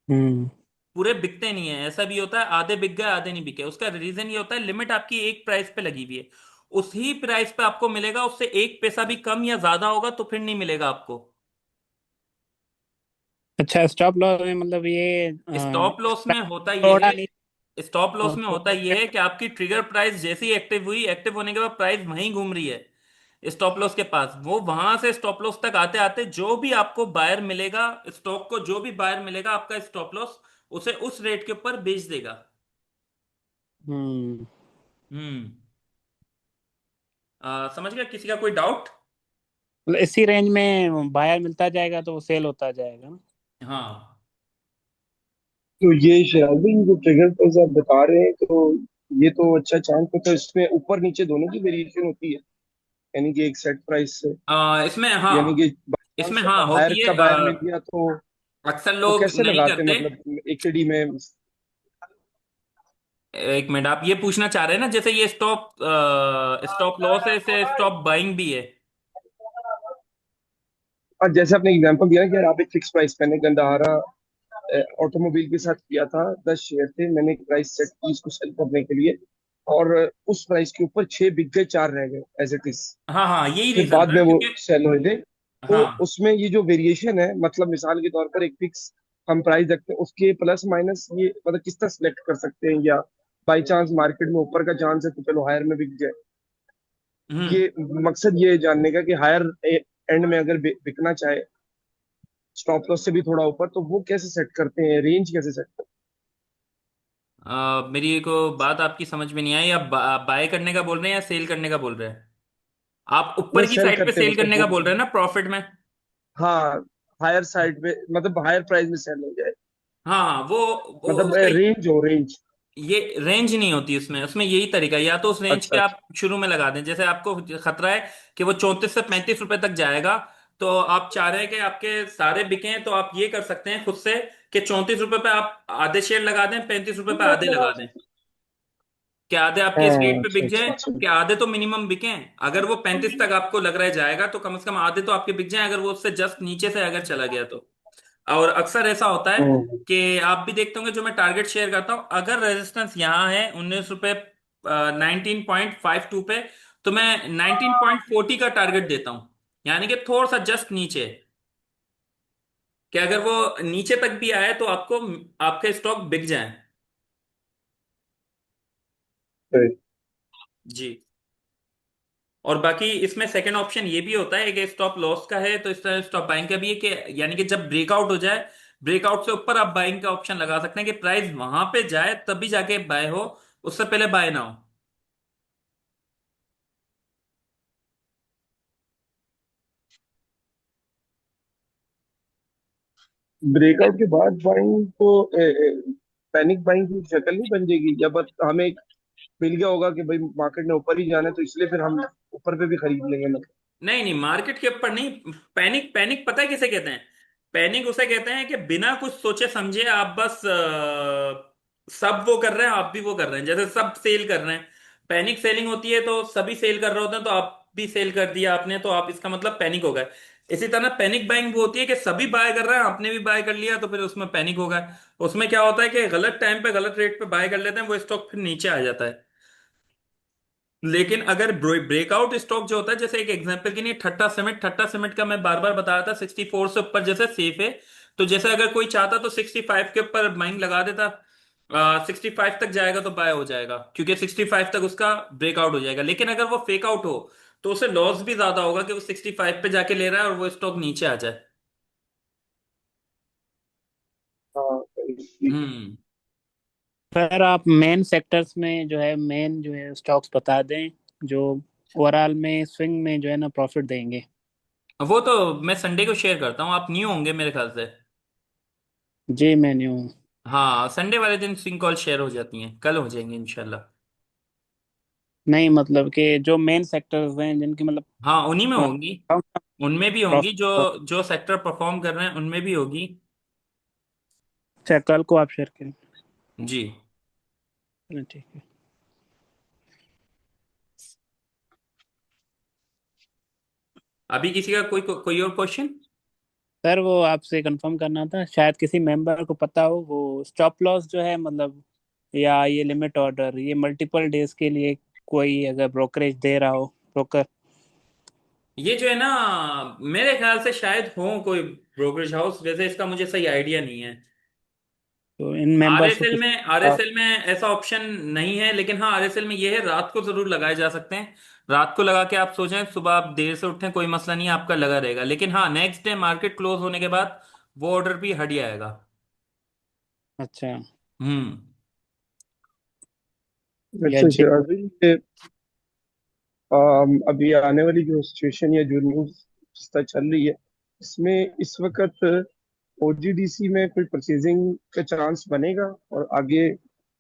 हम्म। पूरे बिकते नहीं है, ऐसा भी होता है, आधे बिक गए आधे नहीं बिके। उसका रीजन ये होता है लिमिट आपकी एक प्राइस पे लगी हुई है, उसी प्राइस पे आपको मिलेगा। उससे एक पैसा भी कम या ज्यादा होगा तो फिर नहीं मिलेगा आपको। अच्छा, स्टॉप लॉस में मतलब ये स्टॉप लॉस में होता ये थोड़ा है, नहीं स्टॉप लॉस और में होता थोड़ा ये है कि आपकी ट्रिगर प्राइस जैसी एक्टिव हुई, एक्टिव होने के बाद प्राइस वहीं घूम रही है स्टॉप लॉस के पास, वो वहां से स्टॉप लॉस तक आते आते जो भी आपको बायर मिलेगा, स्टॉक को जो भी बायर मिलेगा आपका स्टॉप लॉस उसे उस रेट के ऊपर बेच देगा। हम्म। हम्म। समझ गया? किसी का कोई डाउट? मतलब इसी रेंज में बायर मिलता जाएगा तो वो सेल होता जाएगा ना? हाँ। तो ये शराबी जो ट्रिगर प्राइस आप बता रहे हैं, तो ये तो अच्छा चांस है, तो इसमें ऊपर नीचे दोनों की वेरिएशन होती है, यानी कि एक सेट प्राइस से, इसमें यानी कि हाँ, बाई इसमें चांस हाँ हायर होती है। का बायर मिल गया तो अक्सर वो लोग कैसे नहीं लगाते हैं, करते। मतलब एक ही डी में? एक मिनट, आप ये पूछना चाह रहे हैं ना, जैसे ये स्टॉप लॉस है, इसे स्टॉप बाइंग भी है। और जैसे आपने एग्जांपल दिया कि यार आप एक फिक्स प्राइस, मैंने गंदहारा ऑटोमोबाइल के साथ किया था, 10 शेयर थे, मैंने एक प्राइस सेट की इसको सेल करने के लिए, और उस प्राइस के ऊपर 6 बिक गए, 4 रह गए एज इट इज, हाँ हाँ, यही फिर रीजन बाद था में वो क्योंकि सेल हुए थे। तो हाँ। उसमें ये जो वेरिएशन है, मतलब मिसाल के तौर पर एक फिक्स हम प्राइस रखते हैं, उसके प्लस माइनस ये मतलब किस तरह सेलेक्ट कर सकते हैं, या बाई चांस मार्केट में ऊपर का चांस है तो चलो हायर में बिक जाए। हम्म। ये मकसद ये जानने का कि हायर एंड में अगर बिकना चाहे स्टॉप लॉस से भी थोड़ा ऊपर, तो वो कैसे सेट करते हैं, रेंज कैसे सेट करते मेरी को बात आपकी समझ में नहीं आई। आप बाय करने का बोल रहे हैं या सेल करने का बोल रहे हैं? आप हैं? नहीं, ऊपर की सेल साइड पे करते सेल वक्त करने का वो, बोल रहे हैं ना, प्रॉफिट में? हाँ, हायर साइड पे मतलब हायर प्राइस में सेल हो जाए, हाँ हाँ, वो मतलब उसका रेंज हो रेंज। ये रेंज नहीं होती उसमें। उसमें यही तरीका है, या तो उस रेंज अच्छा के अच्छा। आप शुरू में लगा दें। जैसे आपको खतरा है कि वो 34 से 35 रुपए तक जाएगा, तो आप चाह रहे हैं कि आपके सारे बिकें, तो आप ये कर सकते हैं खुद से कि 34 रुपए पे आप आधे शेयर लगा दें, 35 रुपए पे आधे लगा दें। कि आधे आपके इस हाँ, रेट पे अच्छा बिक जाए, अच्छा अच्छा। कि आधे तो मिनिमम बिकें। अगर वो 35 तक आपको लग रहा है जाएगा, तो कम से कम आधे तो आपके बिक जाए, अगर वो उससे जस्ट नीचे से अगर चला गया तो। और अक्सर ऐसा होता है हम्म। कि आप भी देखते होंगे, जो मैं टारगेट शेयर करता हूं, अगर रेजिस्टेंस यहाँ है 19 रुपए 19.52 पे, तो मैं 19.40 का टारगेट देता हूं। यानी कि थोड़ा सा जस्ट नीचे, कि अगर वो नीचे तक भी आए तो आपको आपके स्टॉक बिक जाए। सही। जी। और बाकी इसमें सेकंड ऑप्शन ये भी होता है कि स्टॉप लॉस का है, तो इस तरह स्टॉप बाइंग का भी है कि यानी कि जब ब्रेकआउट हो जाए, ब्रेकआउट से ऊपर आप बाइंग का ऑप्शन लगा सकते हैं कि प्राइस वहां पे जाए तभी जाके बाय हो, उससे पहले बाय ना हो। ब्रेकआउट के बाद बाइंग तो पैनिक बाइंग की शक्ल नहीं बन जाएगी, या बस हमें एक मिल गया होगा कि भाई मार्केट ने ऊपर ही जाना है तो इसलिए फिर हम ऊपर पे भी खरीद लेंगे, मतलब। नहीं नहीं, मार्केट के ऊपर नहीं। पैनिक, पैनिक पता है किसे कहते हैं? पैनिक उसे कहते हैं कि बिना कुछ सोचे समझे आप बस सब वो कर रहे हैं, आप भी वो कर रहे हैं, जैसे सब सेल कर रहे हैं। पैनिक सेलिंग होती है, तो सभी सेल कर रहे होते हैं तो आप भी सेल कर दिया आपने, तो आप इसका मतलब पैनिक हो गए। इसी तरह पैनिक बाइंग वो होती है कि सभी बाय कर रहे हैं, आपने भी बाय कर लिया, तो फिर उसमें पैनिक होगा। उसमें क्या होता है कि गलत टाइम पे गलत रेट पे बाय कर लेते हैं, वो स्टॉक फिर नीचे आ जाता है। लेकिन अगर ब्रेकआउट स्टॉक जो होता है, जैसे एक एग्जांपल के लिए ठट्टा सीमेंट का मैं बार बार बता रहा था, 64 से ऊपर जैसे सेफ है। तो जैसे अगर कोई चाहता तो 65 के ऊपर माइंग लगा देता, 65 तक जाएगा तो बाय हो जाएगा, क्योंकि 65 तक उसका ब्रेकआउट हो जाएगा। लेकिन अगर वो फेक आउट हो, तो उसे लॉस भी ज्यादा होगा कि वो 65 पे जाके ले रहा है और वो स्टॉक नीचे आ जाए। हाँ, सही। हम्म। सर आप मेन सेक्टर्स में जो है, मेन जो है स्टॉक्स बता दें जो ओवरऑल में स्विंग में जो है ना प्रॉफिट देंगे। वो तो मैं संडे को शेयर करता हूँ, आप न्यू होंगे मेरे ख्याल से। जी मेन्यू। हाँ, संडे वाले दिन स्विंग कॉल शेयर हो जाती हैं, कल हो जाएंगे इंशाल्लाह। नहीं मतलब कि जो मेन सेक्टर्स हैं जिनकी मतलब हाँ, उन्हीं में होंगी। उनमें भी होंगी, जो प्रॉफिट। जो सेक्टर परफॉर्म कर रहे हैं उनमें भी होगी। अच्छा कल को आप शेयर करें। जी। ठीक है। अभी किसी का कोई और क्वेश्चन? सर वो आपसे कंफर्म करना था, शायद किसी मेंबर को पता हो, वो स्टॉप लॉस जो है मतलब, या ये लिमिट ऑर्डर, ये मल्टीपल डेज के लिए कोई अगर ब्रोकरेज दे रहा हो, ब्रोकर। ये जो है ना, मेरे ख्याल से शायद हो कोई ब्रोकरेज हाउस, वैसे इसका मुझे सही आइडिया नहीं है। तो इन मेंबर्स को आरएसएल कुछ में आरएसएल में ऐसा ऑप्शन नहीं है, लेकिन हाँ, आरएसएल में ये है, रात को जरूर लगाए जा सकते हैं। रात को लगा के आप सोचें, सुबह आप देर से उठें, कोई मसला नहीं है, आपका लगा रहेगा। लेकिन हाँ, नेक्स्ट डे मार्केट क्लोज होने के बाद वो ऑर्डर भी हट जाएगा। अच्छा हम्म। या अच्छा जे। अच्छा, अभी अभी आने वाली जो सिचुएशन या जो न्यूज चल रही है, इसमें इस वक्त ओजीडीसी में कोई परचेजिंग का चांस बनेगा, और आगे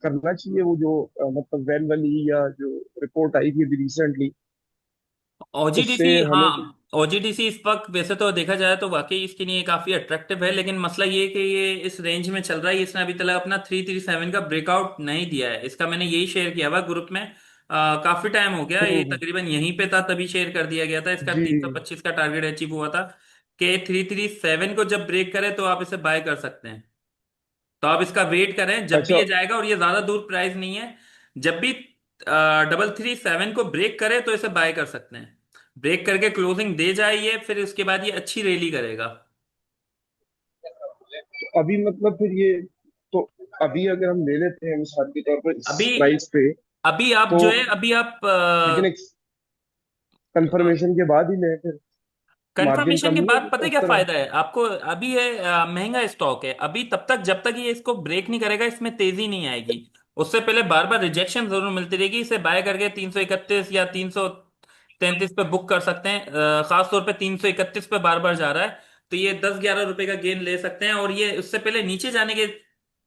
करना चाहिए वो जो मतलब वैल वाली या जो रिपोर्ट आई थी अभी रिसेंटली, उससे ओजीडीसी, हमें कुछ। हाँ, ओजीडीसी इस वक्त वैसे तो देखा जाए तो वाकई इसके लिए काफी अट्रैक्टिव है, लेकिन मसला ये है कि ये इस रेंज में चल रहा है। इसने अभी तक अपना 337 का ब्रेकआउट नहीं दिया है। इसका मैंने यही शेयर किया हुआ ग्रुप में। काफी टाइम हो गया, ये हम्म, तकरीबन यहीं पे था तभी शेयर कर दिया गया था। इसका जी। 325 का टारगेट अचीव हुआ था। कि 337 को जब ब्रेक करे तो आप इसे बाय कर सकते हैं। तो आप इसका वेट करें, जब भी अच्छा। ये जाएगा, और ये ज्यादा दूर प्राइस नहीं है। जब भी 337 को ब्रेक करे तो इसे बाय कर सकते हैं। ब्रेक करके क्लोजिंग दे जाइए, फिर उसके बाद ये अच्छी रैली करेगा। अभी मतलब फिर ये, तो अभी अगर हम ले लेते हैं मिसाल के तौर पर इस अभी प्राइस पे, अभी आप तो जो है, अभी आप लेकिन एक कंफर्मेशन के बाद ही लें फिर, मार्जिन कंफर्मेशन कम के नहीं बाद होगी पता तो है उस क्या तरह। फायदा है आपको? अभी है महंगा स्टॉक है अभी, तब तक जब तक ये इसको ब्रेक नहीं करेगा इसमें तेजी नहीं आएगी। उससे पहले बार बार रिजेक्शन जरूर मिलती रहेगी। इसे बाय करके 331 या 333 पे बुक कर सकते हैं। खास तौर पे 331 पे बार बार जा रहा है, तो ये 10-11 रुपए का गेन ले सकते हैं। और ये उससे पहले नीचे जाने के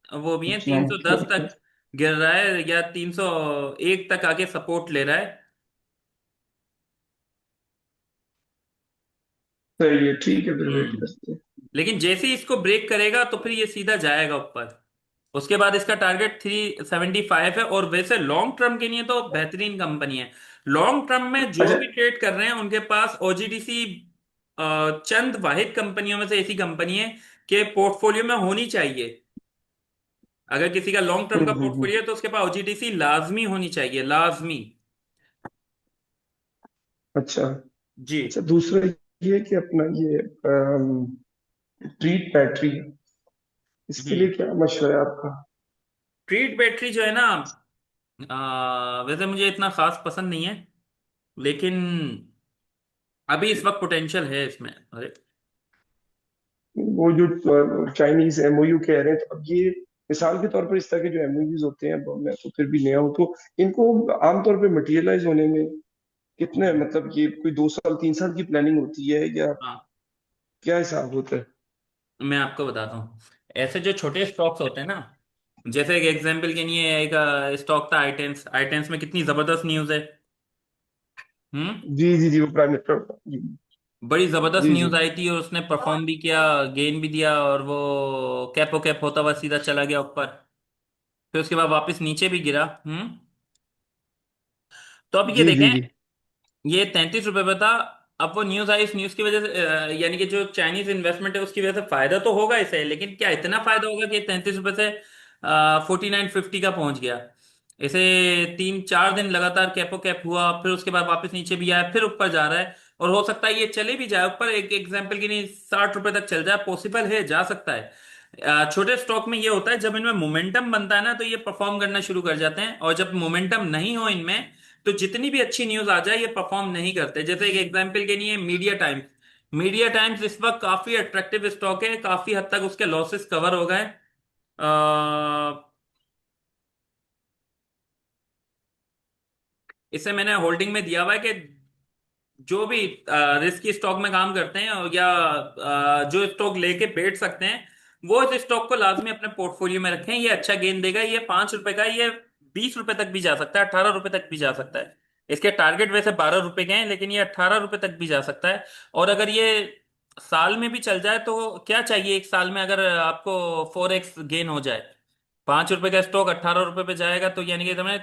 वो भी है, अच्छा, 310 ओके। तक गिर रहा है, या 301 तक आके सपोर्ट ले रहा है। सही है, ठीक है, फिर वेट हम्म। करते हैं। लेकिन जैसे ही इसको ब्रेक करेगा तो फिर ये सीधा जाएगा ऊपर। उसके बाद इसका टारगेट 375 है। और वैसे लॉन्ग टर्म के लिए तो बेहतरीन कंपनी है। लॉन्ग टर्म में जो अच्छा। भी ट्रेड कर रहे हैं उनके पास ओजीडीसी चंद वाहिद कंपनियों में से ऐसी कंपनी है कि पोर्टफोलियो में होनी चाहिए। अगर किसी का लॉन्ग टर्म का हम्म। पोर्टफोलियो है तो उसके पास ओजीडीसी लाजमी होनी चाहिए, लाजमी। अच्छा। जी। अच्छा, दूसरा ये कि अपना ये ट्रीट बैटरी, इसके लिए हम्म। क्या मशवरा है आपका? ट्रीट बैटरी जो है ना, वैसे मुझे इतना खास पसंद नहीं है, लेकिन अभी इस वक्त पोटेंशियल है इसमें। अरे वो जो चाइनीज एमओयू कह रहे हैं, तो अब ये मिसाल के तौर पर इस तरह के जो एमओयूज होते हैं, अब मैं तो फिर भी नया हूं, तो इनको आमतौर पे मटेरियलाइज होने में कितने, मतलब ये कोई 2 साल 3 साल की प्लानिंग होती है, या हाँ, क्या हिसाब होता है? मैं आपको बताता हूँ। ऐसे जो छोटे स्टॉक्स होते हैं ना, जैसे एक एग्जांपल के लिए एक स्टॉक था आईटेंस। आईटेंस में कितनी जबरदस्त न्यूज है। हम्म। जी जी जी, वो प्राइम मिनिस्टर। जी बड़ी जबरदस्त जी जी। न्यूज आई थी और उसने परफॉर्म भी किया, गेन भी दिया, और वो कैपो कैप होता हुआ सीधा चला गया ऊपर। फिर उसके बाद वापस नीचे भी गिरा। हम्म। तो अब ये जी देखें, जी जी। ये 33 रुपए पे था। अब वो न्यूज आई, इस न्यूज की वजह से यानी कि जो चाइनीज इन्वेस्टमेंट है उसकी वजह से फायदा तो होगा इसे, लेकिन क्या इतना फायदा होगा कि 33 रुपए से 49.50 का पहुंच गया? इसे 3-4 दिन लगातार कैपो कैप हुआ, फिर उसके बाद वापस नीचे भी आया, फिर ऊपर जा रहा है। और हो सकता है ये चले भी जाए ऊपर, एक एग्जाम्पल के लिए 60 रुपए तक चल जाए, पॉसिबल है, जा सकता है। छोटे स्टॉक में ये होता है, जब इनमें मोमेंटम बनता है ना तो ये परफॉर्म करना शुरू कर जाते हैं, और जब मोमेंटम नहीं हो इनमें तो जितनी भी अच्छी न्यूज आ जाए ये परफॉर्म नहीं करते। जैसे एक एग्जांपल के लिए मीडिया टाइम्स। मीडिया टाइम्स इस वक्त काफी अट्रैक्टिव स्टॉक है, काफी हद तक उसके लॉसेस कवर हो गए। इसे मैंने होल्डिंग में दिया हुआ है कि जो भी रिस्की स्टॉक में काम करते हैं, या जो स्टॉक लेके बैठ सकते हैं, वो इस स्टॉक को लाजमी अपने पोर्टफोलियो में रखें। ये अच्छा गेन देगा। ये 5 रुपए का, ये 20 रुपए तक भी जा सकता है, 18 रुपए तक भी जा सकता है। इसके टारगेट वैसे 12 रुपए के हैं, लेकिन ये 18 रुपए तक भी जा सकता है। और अगर ये साल में भी चल जाए तो क्या चाहिए, एक साल में अगर आपको 4x गेन हो जाए, 5 रुपए का स्टॉक 18 रुपए पे जाएगा, तो यानी कि तुम्हें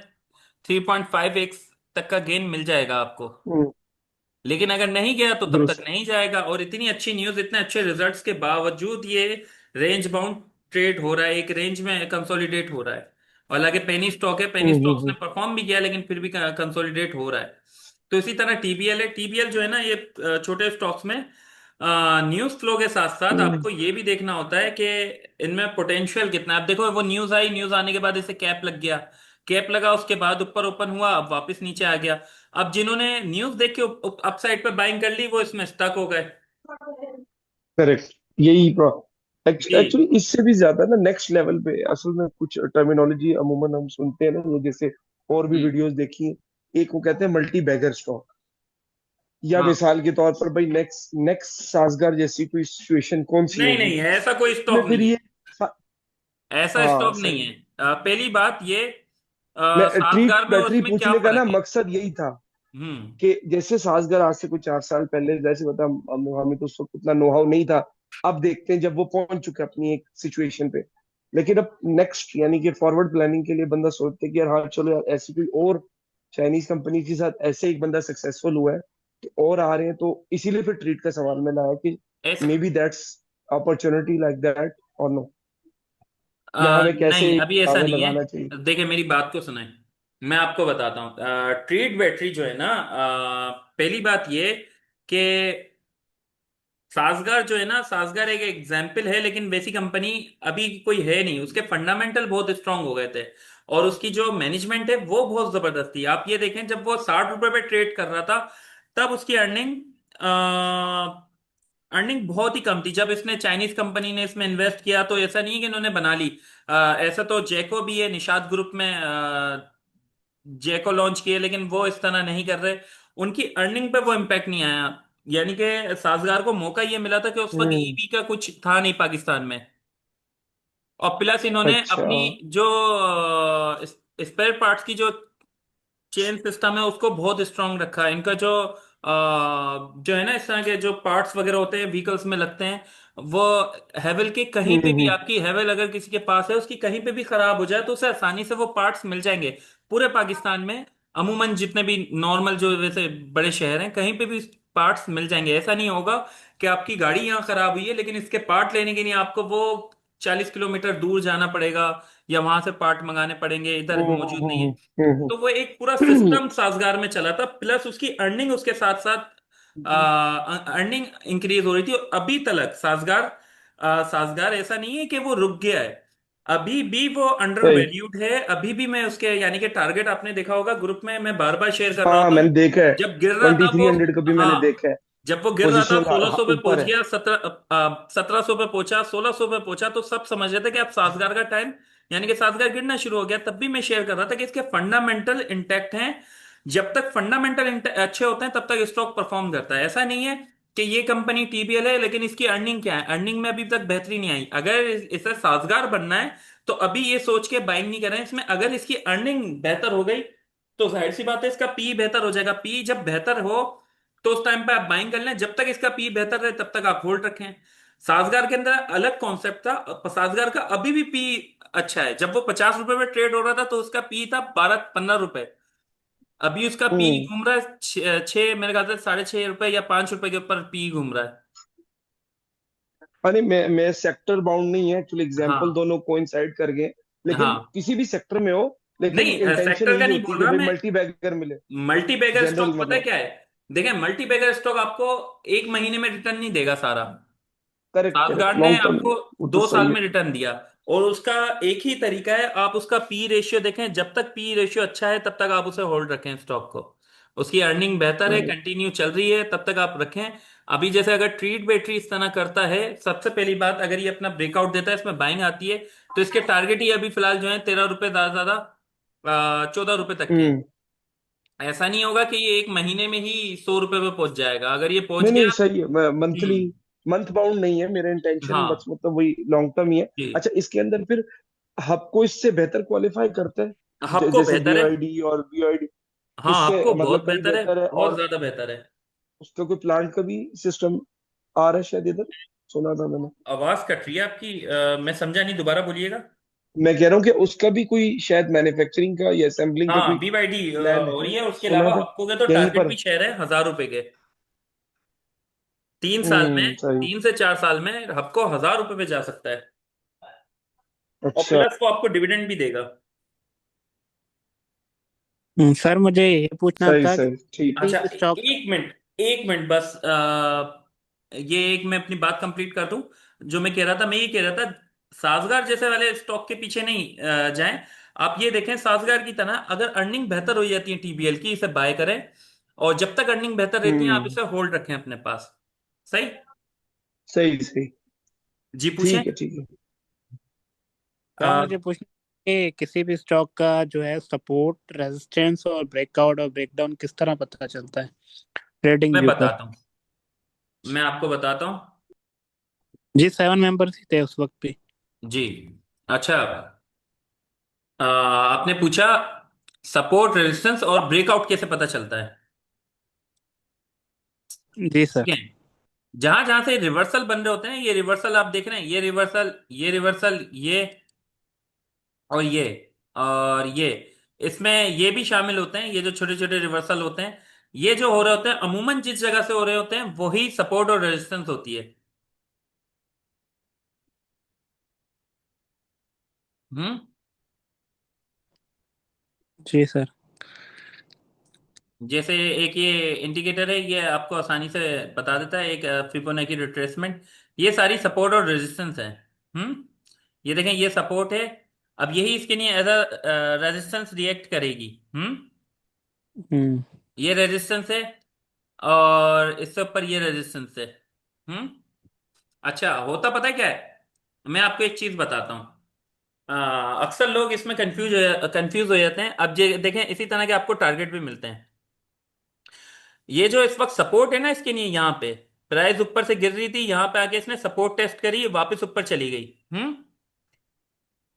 3.5x तक का गेन मिल जाएगा आपको। हम्म, लेकिन अगर नहीं गया तो तब तक दुरुस्त। नहीं जाएगा। और इतनी अच्छी न्यूज, इतने अच्छे रिजल्ट्स के बावजूद ये रेंज बाउंड ट्रेड हो रहा है, एक रेंज में कंसोलिडेट हो रहा है। और हालांकि पेनी स्टॉक है, पेनी स्टॉक्स ने हम्म। परफॉर्म भी किया, लेकिन फिर भी कंसोलिडेट हो रहा है। तो इसी तरह टीबीएल है। टीबीएल जो है ना, ये छोटे स्टॉक्स में न्यूज फ्लो के साथ साथ हम्म। आपको ये भी देखना होता है कि इनमें पोटेंशियल कितना है। अब देखो, वो न्यूज आई, न्यूज आने के बाद इसे कैप लग गया, कैप लगा, उसके बाद ऊपर ओपन हुआ, अब वापस नीचे आ गया। अब जिन्होंने न्यूज देख के अपसाइड पे बाइंग कर ली, वो इसमें स्टक हो गए। करेक्ट। यही जी। एक्चुअली इससे भी ज्यादा ना नेक्स्ट लेवल पे, असल में कुछ टर्मिनोलॉजी अमूमन हम सुनते हैं ना, ये जैसे और भी हम्म। वीडियोस देखी हैं, एक वो कहते हैं मल्टी बैगर स्टॉक, या हाँ। मिसाल के तौर पर भाई नेक्स्ट नेक्स्ट साजगार जैसी कोई सिचुएशन कौन सी नहीं होगी, नहीं, ऐसा कोई में स्टॉक फिर नहीं है। ये सा- ऐसा हाँ स्टॉक नहीं सही। है। पहली बात ये, मैं ट्रीट साजगार में बैटरी उसमें क्या पूछने का ना फर्क है? मकसद यही था हम्म। कि जैसे साजगर आज से कुछ 4 साल पहले, जैसे बता, हमें तो उस वक्त उतना नो हाउ नहीं था। अब देखते हैं जब वो पहुंच चुके हैं अपनी एक सिचुएशन पे, लेकिन अब नेक्स्ट यानी कि फॉरवर्ड प्लानिंग के लिए बंदा सोचते है कि यार हाँ चलो यार, ऐसी कोई और चाइनीज कंपनी के साथ ऐसे एक बंदा सक्सेसफुल हुआ है, तो और आ रहे हैं, तो इसीलिए फिर ट्रीट का सवाल में लाया कि ऐसा may be that's opportunity like that और नो, या हमें कैसे नहीं, अभी ऐसा दावे नहीं लगाना चाहिए? है। देखिए मेरी बात को सुनाए, मैं आपको बताता हूँ। ट्रीट बैटरी जो है ना, पहली बात ये कि साजगार जो है ना, साजगार एक एग्जाम्पल है, लेकिन वैसी कंपनी अभी कोई है नहीं। उसके फंडामेंटल बहुत स्ट्रांग हो गए थे, और उसकी जो मैनेजमेंट है वो बहुत जबरदस्त थी। आप ये देखें, जब वो 60 रुपए पे ट्रेड कर रहा था, तब उसकी अर्निंग बहुत ही कम थी। जब इसने चाइनीज कंपनी ने इसमें इन्वेस्ट किया, तो ऐसा नहीं है कि इन्होंने बना ली। ऐसा तो जैको भी है, निषाद ग्रुप में जैको लॉन्च किए, लेकिन वो इस तरह नहीं कर रहे। उनकी अर्निंग पे वो इम्पैक्ट नहीं आया। यानी कि साजगार को मौका ये मिला था कि उस वक्त हम्म। ईवी का कुछ था नहीं पाकिस्तान में। और प्लस इन्होंने अच्छा। अपनी जो स्पेयर पार्ट्स की जो चेन सिस्टम है उसको बहुत स्ट्रांग रखा है। इनका जो है ना, इस तरह के जो पार्ट्स वगैरह होते हैं व्हीकल्स में लगते हैं, वो हेवल के कहीं पे भी, हम्म। आपकी हेवल अगर किसी के पास है, उसकी कहीं पे भी खराब हो जाए तो उसे आसानी से वो पार्ट्स मिल जाएंगे पूरे पाकिस्तान में। अमूमन जितने भी नॉर्मल जो वैसे बड़े शहर हैं, कहीं पे भी पार्ट्स मिल जाएंगे। ऐसा नहीं होगा कि आपकी गाड़ी यहाँ खराब हुई है, लेकिन इसके पार्ट लेने के लिए आपको वो 40 किलोमीटर दूर जाना पड़ेगा, या वहां से पार्ट मंगाने पड़ेंगे, इधर मौजूद नहीं है। हम्म। तो वो एक पूरा सिस्टम साजगार में चला था, प्लस उसकी अर्निंग उसके साथ साथ अर्निंग इंक्रीज हो रही थी। और अभी तक साजगार ऐसा नहीं है कि वो रुक गया है। अभी भी वो अंडर सही। वैल्यूड है। अभी भी मैं उसके, यानी कि टारगेट आपने देखा होगा ग्रुप में, मैं बार बार शेयर कर रहा हाँ, होता हूँ। मैंने देखा है। जब गिर रहा था वो, 2300 का भी मैंने हाँ, देखा है। जब वो गिर रहा था पोजिशनल 1600 पे ऊपर पहुंच है। गया, 1700 पे पहुंचा, 1600 पे पहुंचा, तो सब समझ रहे थे कि अब साजगार का टाइम, यानी कि साजगार गिरना शुरू हो गया। तब भी मैं शेयर कर रहा था कि इसके फंडामेंटल इंटैक्ट हैं। जब तक फंडामेंटल अच्छे होते हैं तब तक स्टॉक परफॉर्म करता है। ऐसा नहीं है कि ये कंपनी टीबीएल है लेकिन इसकी अर्निंग क्या है, अर्निंग में अभी तक बेहतरी नहीं आई। अगर इसे साजगार बनना है तो अभी ये सोच के बाइंग नहीं कर रहे हैं इसमें। अगर इसकी अर्निंग बेहतर हो गई तो जाहिर सी बात है इसका पी बेहतर हो जाएगा। पी जब बेहतर हो तो उस टाइम पे आप बाइंग कर लें। जब तक इसका पी बेहतर रहे तब तक आप होल्ड रखें। साजगार के अंदर अलग कॉन्सेप्ट था। साजगार का अभी भी पी अच्छा है। जब वो 50 रुपए में ट्रेड हो रहा था तो उसका पी था 12-15 रुपए। अभी उसका पी हम्म। घूम रहा है मेरे ख्याल से 6.5 रुपए या 5 रुपए के ऊपर पी घूम रहा है। अरे मैं सेक्टर बाउंड नहीं है एक्चुअली, एग्जांपल हाँ, दोनों कोइंसाइड कर गए, लेकिन हाँ, किसी भी सेक्टर में हो, लेकिन नहीं, इंटेंशन सेक्टर का यही नहीं होती है बोल कि रहा भाई मैं। मल्टी बैगर मिले। मल्टी बैगर जनरल स्टॉक पता है मतलब। क्या है? देखिए, मल्टी बैगर स्टॉक आपको एक महीने में रिटर्न नहीं देगा सारा। करेक्ट साफगार्ड करेक्ट, ने लॉन्ग टर्म आपको वो तो 2 साल सही है। में रिटर्न दिया। और उसका एक ही तरीका है, आप उसका पी रेशियो देखें। जब तक पी रेशियो अच्छा है तब तक आप उसे होल्ड रखें स्टॉक को। उसकी अर्निंग बेहतर है, राइट। कंटिन्यू चल रही है, तब तक आप रखें। अभी जैसे अगर ट्रीट बैटरी इस तरह करता है, सबसे पहली बात, अगर ये अपना ब्रेकआउट देता है, इसमें बाइंग आती है, तो इसके टारगेट ही अभी फिलहाल जो है 13 रुपए, ज्यादा ज्यादा 14 रुपए तक के हैं। हम्म। ऐसा नहीं होगा कि ये एक महीने में ही 100 रुपए पे पहुंच जाएगा। अगर ये पहुंच नहीं नहीं, गया, सही है। मंथली, हम्म, मंथ बाउंड नहीं है मेरा इंटेंशन, बस हाँ मतलब वही लॉन्ग टर्म ही है। जी, अच्छा, इसके अंदर फिर आपको इससे बेहतर क्वालिफाई करता है, आपको जैसे बेहतर है। बीवाईडी और बीवाईडी, हाँ, इससे आपको बहुत मतलब कहीं बेहतर है, बेहतर है? बहुत और ज्यादा बेहतर है। उसका कोई प्लांट का भी सिस्टम आ रहा है शायद इधर, सुना था मैंने। आवाज कट रही है आपकी, मैं समझा नहीं, दोबारा बोलिएगा। मैं कह रहा हूँ कि उसका भी कोई शायद मैन्युफैक्चरिंग का या असेंबलिंग का हाँ, कोई बीवाईडी प्लान हो है, रही है। उसके सुना अलावा था आपको के तो यहीं टारगेट पर। भी शेयर है 1000 रुपए के। 3 साल में, सही। 3 से 4 साल में आपको 1000 रुपए पे जा सकता है। और अच्छा। प्लस वो आपको डिविडेंड भी देगा। सर मुझे ये पूछना सही था कि सही, ठीक। अच्छा, स्टॉक। एक मिनट, एक मिनट बस। ये एक मैं अपनी बात कंप्लीट कर दूं। जो मैं कह रहा था, मैं ये कह रहा था, साजगार जैसे वाले स्टॉक के पीछे नहीं जाएं। आप ये देखें, साजगार की तरह अगर अर्निंग बेहतर हो जाती है टीबीएल की, इसे बाय करें। और जब तक अर्निंग बेहतर रहती है आप हम्म। इसे होल्ड रखें अपने पास। सही। सही सही। जी, पूछें। ठीक है ठीक है। सर अ, मुझे पूछना है कि किसी भी स्टॉक का जो है सपोर्ट, रेजिस्टेंस और ब्रेकआउट और ब्रेकडाउन किस तरह पता चलता है ट्रेडिंग मैं व्यू पर? बताता हूँ, मैं आपको बताता हूँ। जी, 7 मेंबर्स ही थे उस वक्त भी। जी, अच्छा, आपने पूछा सपोर्ट, रेजिस्टेंस और ब्रेकआउट कैसे पता चलता है। जी सर। ठीक है। जहां जहां से रिवर्सल बन रहे होते हैं, ये रिवर्सल आप देख रहे हैं, ये रिवर्सल, ये रिवर्सल, ये और ये इसमें ये भी शामिल होते हैं। ये जो छोटे छोटे रिवर्सल होते हैं, ये जो हो रहे होते हैं, अमूमन जिस जगह से हो रहे होते हैं वही सपोर्ट और रेजिस्टेंस होती है। हम्म। जी सर। जैसे एक ये इंडिकेटर है, ये आपको आसानी से बता देता है एक फिबोनाची रिट्रेसमेंट। ये सारी सपोर्ट और रेजिस्टेंस है। हम्म। ये देखें, ये सपोर्ट है। अब यही इसके लिए एज अ रेजिस्टेंस रिएक्ट करेगी। हम्म। हम्म। ये रेजिस्टेंस है, और इससे ऊपर ये रेजिस्टेंस है। हम्म। अच्छा, होता पता है क्या है? मैं आपको एक चीज बताता हूँ। अक्सर लोग इसमें कंफ्यूज हो जाते हैं। अब ये देखें, इसी तरह के आपको टारगेट भी मिलते हैं। ये जो इस वक्त सपोर्ट है ना, इसके लिए यहाँ पे प्राइस ऊपर से गिर रही थी, यहाँ पे आके इसने सपोर्ट टेस्ट करी, वापस ऊपर चली गई। हम्म।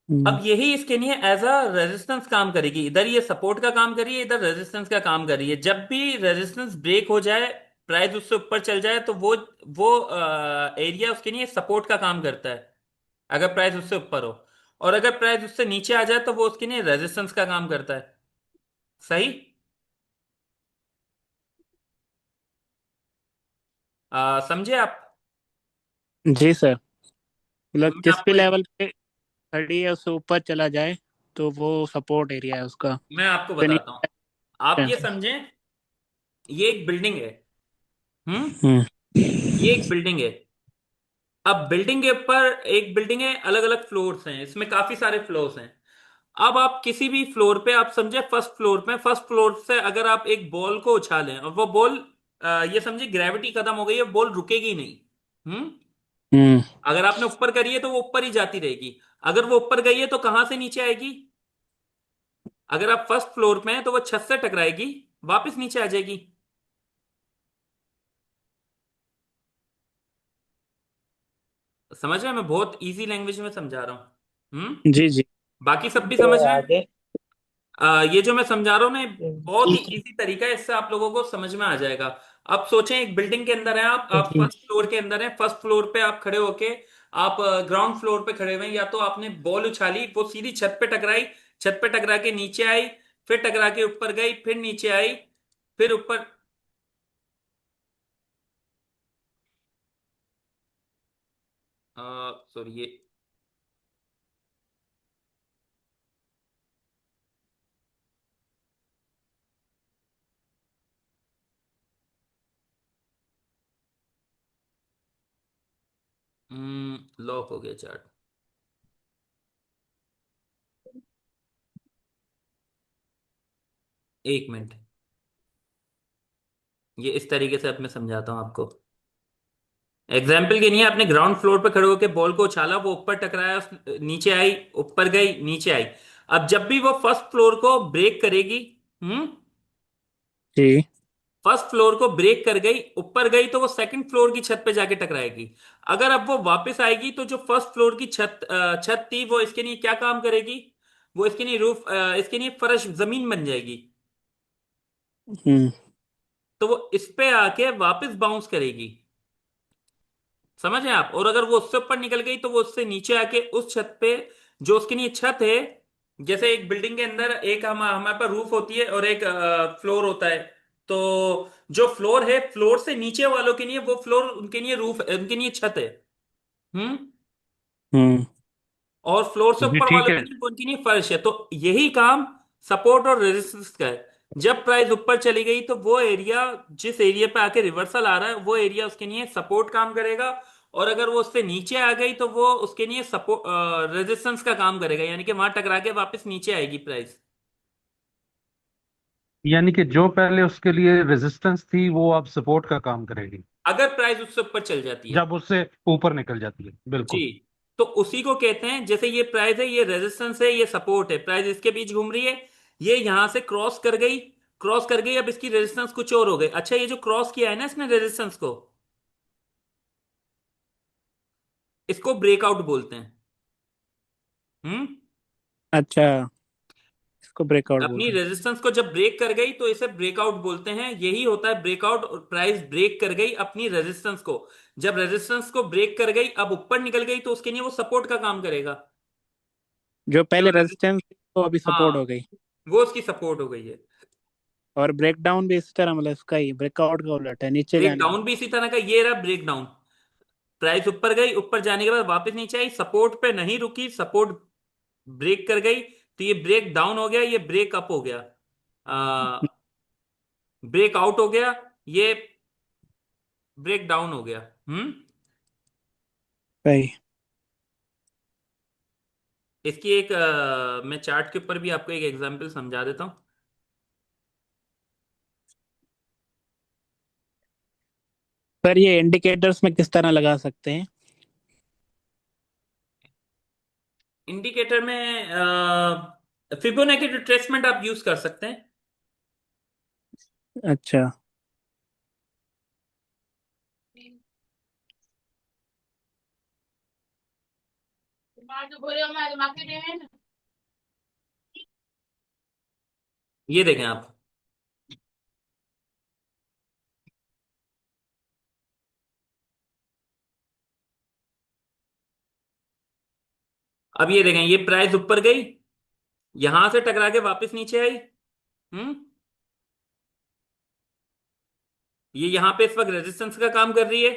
हम्म। अब यही इसके लिए एज अ रेजिस्टेंस काम करेगी। इधर ये सपोर्ट का काम कर रही है, इधर रेजिस्टेंस का काम कर रही है। जब भी रेजिस्टेंस ब्रेक हो जाए, प्राइस उससे ऊपर चल जाए, तो वो एरिया उसके लिए सपोर्ट का काम करता है, अगर प्राइस उससे ऊपर हो। और अगर प्राइस उससे नीचे आ जाए, तो वो उसके लिए रेजिस्टेंस का काम करता है। सही? समझे आप? जी सर, तो मतलब मैं जिस भी आपको एक लेवल पे खड़ी है उससे ऊपर चला जाए तो वो सपोर्ट एरिया है उसका। मैं आपको फिर बताता हूँ। नीचे आप ये resistance। समझें, ये एक बिल्डिंग है। हम्म। हम्म। ये एक बिल्डिंग है। अब बिल्डिंग के ऊपर एक बिल्डिंग है, अलग अलग फ्लोर्स हैं, इसमें काफी सारे फ्लोर्स हैं। अब आप किसी भी फ्लोर पे, आप समझे फर्स्ट फ्लोर पे, फर्स्ट फ्लोर से अगर आप एक बॉल को उछालें, और वो बॉल, ये समझे ग्रेविटी खत्म हो गई है, बॉल रुकेगी नहीं। हम्म। हम्म। अगर आपने ऊपर करी है तो वो ऊपर ही जाती रहेगी। अगर वो ऊपर गई है तो कहां से नीचे आएगी? अगर आप फर्स्ट फ्लोर पे हैं तो वो छत से टकराएगी, वापस नीचे आ जाएगी। समझ रहे हैं? मैं बहुत इजी लैंग्वेज में समझा रहा हूं। जी जी। बाकी सब भी समझ रहे हैं? आगे। ये जो मैं समझा रहा हूँ ना, ये बहुत ही इजी तरीका है, इससे आप लोगों को समझ में आ जाएगा। अब सोचें, एक बिल्डिंग के अंदर हैं आप जी। फर्स्ट फ्लोर के अंदर हैं। फर्स्ट फ्लोर पे आप खड़े होके, आप ग्राउंड फ्लोर पे खड़े हुए हैं, या तो आपने बॉल उछाली, वो सीधी छत पे टकराई, छत पे टकरा के नीचे आई, फिर टकरा के ऊपर गई, फिर नीचे आई, फिर ऊपर। सॉरी, ये लॉक हो गया चार्ट। एक मिनट, ये इस तरीके से अब मैं समझाता हूँ आपको। एग्जाम्पल के लिए, आपने ग्राउंड फ्लोर पे खड़े होकर बॉल को उछाला, वो ऊपर टकराया, नीचे आई, ऊपर गई, नीचे आई। अब जब भी वो फर्स्ट फ्लोर को ब्रेक करेगी, हम्म, जी। फर्स्ट फ्लोर को ब्रेक कर गई, ऊपर गई, तो वो सेकंड फ्लोर की छत पे जाके टकराएगी। अगर अब वो वापस आएगी, तो जो फर्स्ट फ्लोर की छत थी, वो इसके लिए क्या काम करेगी? वो इसके लिए रूफ, इसके लिए फर्श, जमीन बन जाएगी। हम्म। तो वो इस पे आके वापस बाउंस करेगी। समझे आप? और अगर वो उससे ऊपर निकल गई, तो वो उससे नीचे आके उस छत पे, जो उसके लिए छत है, जैसे एक बिल्डिंग के अंदर एक हमारे पास रूफ होती है और एक फ्लोर होता है। तो जो फ्लोर है, फ्लोर से नीचे वालों के लिए वो फ्लोर, उनके लिए रूफ, उनके लिए छत है। हम्म। हम्म। और फ्लोर से जी ऊपर ठीक वालों है। के लिए उनके लिए फर्श है। तो यही काम सपोर्ट और रेजिस्टेंस का है। जब प्राइस ऊपर चली गई, तो वो एरिया, जिस एरिया पे आके रिवर्सल आ रहा है, वो एरिया उसके लिए सपोर्ट काम करेगा। और अगर वो उससे नीचे आ गई, तो वो उसके लिए सपोर्ट, रेजिस्टेंस का काम करेगा, यानी कि वहां टकरा के वापस नीचे आएगी प्राइस। यानी कि जो पहले उसके लिए रेजिस्टेंस थी वो अब सपोर्ट का काम करेगी अगर प्राइस उससे ऊपर चल जाती है। जब उससे ऊपर निकल जाती है, जी। बिल्कुल। तो उसी को कहते हैं, जैसे ये प्राइस है, ये रेजिस्टेंस है, ये सपोर्ट है, प्राइस इसके बीच घूम रही है। ये यहां से क्रॉस कर गई, क्रॉस कर गई, अब इसकी रेजिस्टेंस कुछ और हो गई। अच्छा, ये जो क्रॉस किया है ना इसने रेजिस्टेंस को, इसको ब्रेकआउट बोलते हैं। हम्म। अच्छा, इसको ब्रेकआउट अपनी बोलते हैं। रेजिस्टेंस को जब ब्रेक कर गई, तो इसे ब्रेकआउट बोलते हैं। यही होता है ब्रेकआउट। और प्राइस ब्रेक कर गई अपनी रेजिस्टेंस को, जब रेजिस्टेंस को ब्रेक कर गई, अब ऊपर निकल गई, तो उसके लिए वो सपोर्ट का काम करेगा। जो जो पहले रेजिस्ट रेजिस्टेंस वो अभी हाँ, सपोर्ट हो गई। वो उसकी सपोर्ट हो गई है। और ब्रेकडाउन भी इस तरह, मतलब इसका ही ब्रेकआउट का उलट है, नीचे ब्रेक जाने डाउन वाला। भी इसी तरह का, ये रहा ब्रेक डाउन। प्राइस ऊपर गई, ऊपर जाने के बाद वापस नीचे आई, सपोर्ट पे नहीं रुकी, सपोर्ट ब्रेक कर गई तो ये ब्रेक डाउन हो गया, ये ब्रेक अप हो गया, ब्रेक आउट हो गया, ये ब्रेक डाउन हो गया। सही। इसकी एक मैं चार्ट के ऊपर भी आपको एक एग्जांपल समझा देता हूँ। पर ये इंडिकेटर्स में किस तरह लगा सकते हैं? इंडिकेटर में फिबोनाची रिट्रेसमेंट आप यूज कर सकते हैं। अच्छा। ये देखें आप, अब ये देखें, ये प्राइस ऊपर गई, यहां से टकरा के वापस नीचे आई। हम्म ये यहां पे इस वक्त रेजिस्टेंस का काम कर रही है,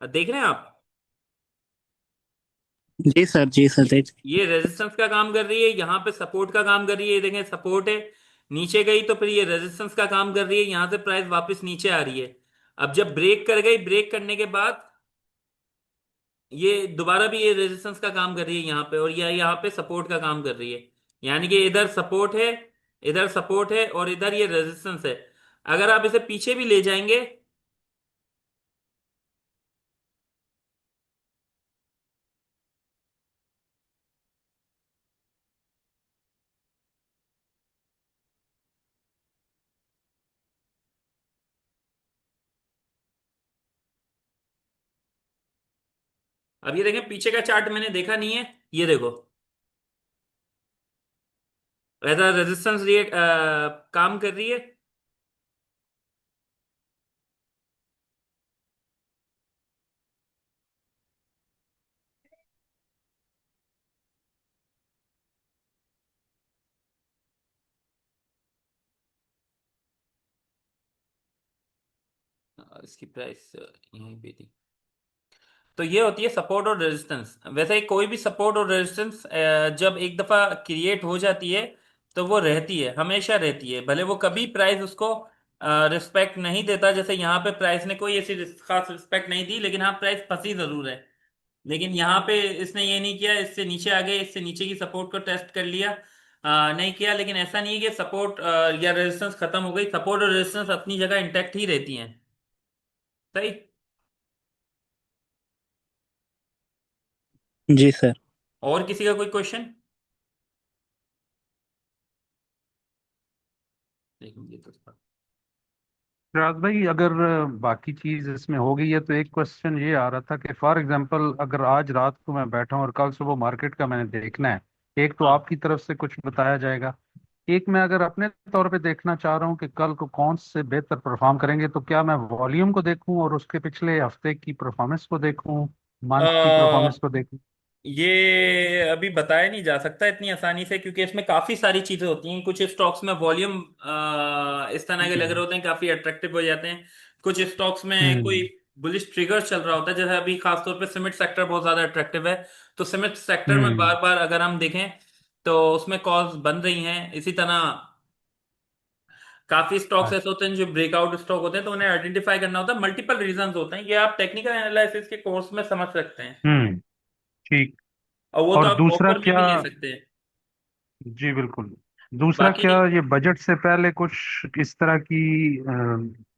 देख रहे हैं आप? जी सर, जी सर, देख। ये रेजिस्टेंस का काम कर रही है, यहाँ पे सपोर्ट का काम कर रही है, ये देखें सपोर्ट है, नीचे गई तो फिर ये रेजिस्टेंस का काम कर रही है, यहाँ से प्राइस वापस नीचे आ रही है। अब जब ब्रेक कर गई, ब्रेक करने के बाद ये दोबारा भी ये रेजिस्टेंस का काम कर रही है यहाँ पे, और ये यहाँ पे सपोर्ट का काम कर रही है। यानी कि इधर सपोर्ट है, इधर सपोर्ट है, और इधर ये रेजिस्टेंस है। अगर आप इसे पीछे भी ले जाएंगे, अब ये देखें पीछे का चार्ट मैंने देखा नहीं है, ये देखो ऐसा रेजिस्टेंस रिएक्ट काम कर रही है। इसकी प्राइस यहीं पे थी। तो ये होती है सपोर्ट और रेजिस्टेंस। वैसे ही कोई भी सपोर्ट और रेजिस्टेंस जब एक दफा क्रिएट हो जाती है तो वो रहती है, हमेशा रहती है, भले वो कभी प्राइस उसको रिस्पेक्ट नहीं देता। जैसे यहाँ पे प्राइस ने कोई ऐसी खास रिस्पेक्ट नहीं दी, लेकिन हाँ प्राइस फंसी जरूर है। लेकिन यहाँ पे इसने ये नहीं किया, इससे नीचे आ गए, इससे नीचे की सपोर्ट को टेस्ट कर लिया, नहीं किया। लेकिन ऐसा नहीं है कि सपोर्ट या रेजिस्टेंस खत्म हो गई, सपोर्ट और रेजिस्टेंस अपनी जगह इंटैक्ट ही रहती हैं। सही। जी सर। और किसी का कोई क्वेश्चन? देखिए तो राज भाई, अगर बाकी चीज इसमें हो गई है तो एक क्वेश्चन ये आ रहा था कि फॉर एग्जांपल अगर आज रात को मैं बैठा हूँ और कल सुबह मार्केट का मैंने देखना है, एक तो हाँ। आपकी तरफ से कुछ बताया जाएगा, एक मैं अगर अपने तौर पे देखना चाह रहा हूँ कि कल को कौन से बेहतर परफॉर्म करेंगे, तो क्या मैं वॉल्यूम को देखूं और उसके पिछले हफ्ते की परफॉर्मेंस को देखूं, मंथ की परफॉर्मेंस को देखूं? ये अभी बताया नहीं जा सकता इतनी आसानी से, क्योंकि इसमें काफी सारी चीजें होती हैं। कुछ स्टॉक्स में वॉल्यूम इस तरह के लग रहे होते हैं, काफी अट्रैक्टिव हो जाते हैं। कुछ स्टॉक्स में कोई हम्म। बुलिश ट्रिगर चल रहा होता है, जैसे अभी खासतौर पे सीमेंट सेक्टर बहुत ज्यादा अट्रैक्टिव है। तो सीमेंट सेक्टर में हम्म। बार बार अगर हम देखें तो उसमें कॉल्स बन रही हैं। इसी तरह काफी स्टॉक्स ऐसे होते हैं जो ब्रेकआउट स्टॉक होते हैं, तो उन्हें आइडेंटिफाई करना होता है। मल्टीपल रीजंस होते हैं, ये आप टेक्निकल एनालिसिस के कोर्स में समझ सकते हैं, हम्म। ठीक। और वो तो और आप दूसरा ऑफर में क्या? भी ले सकते हैं। जी बिल्कुल। दूसरा बाकी क्या, ये बजट से पहले कुछ इस तरह की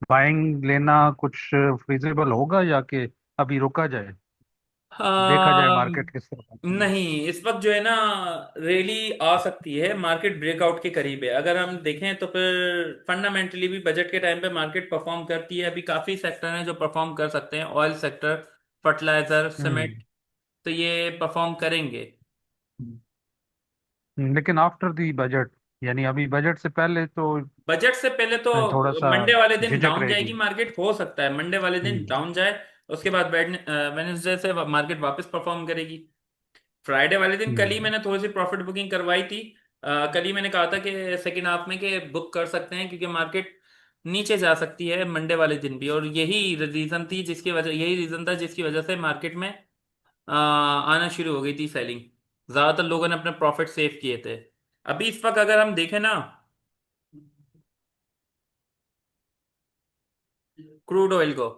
बाइंग लेना कुछ फिजिबल होगा, या कि अभी रुका जाए, देखा जाए हाँ, मार्केट किस तरह पहुंचती है? नहीं, इस वक्त जो है ना रैली आ सकती है, मार्केट ब्रेकआउट के करीब है। अगर हम देखें तो फिर फंडामेंटली भी बजट के टाइम पे मार्केट परफॉर्म करती है। अभी काफी सेक्टर हैं जो परफॉर्म कर सकते हैं, ऑयल सेक्टर, फर्टिलाइजर, सीमेंट, हम्म। तो ये परफॉर्म करेंगे। लेकिन आफ्टर दी बजट, यानी अभी बजट से पहले तो बजट से पहले तो थोड़ा सा मंडे वाले दिन झिझक डाउन जाएगी रहेगी। मार्केट, हो सकता है मंडे वाले दिन हम्म। डाउन जाए, उसके बाद वेडनेसडे से मार्केट वापस परफॉर्म करेगी। फ्राइडे वाले दिन कल ही हम्म। मैंने थोड़ी सी प्रॉफिट बुकिंग करवाई थी। कल ही मैंने कहा था कि सेकेंड हाफ में कि बुक कर सकते हैं, क्योंकि मार्केट नीचे जा सकती है मंडे वाले दिन भी। और यही रीजन था जिसकी वजह से मार्केट में आना शुरू हो गई थी सेलिंग। ज्यादातर लोगों ने अपने प्रॉफिट सेव किए थे। अभी इस वक्त अगर हम देखें ना, क्रूड ऑयल को,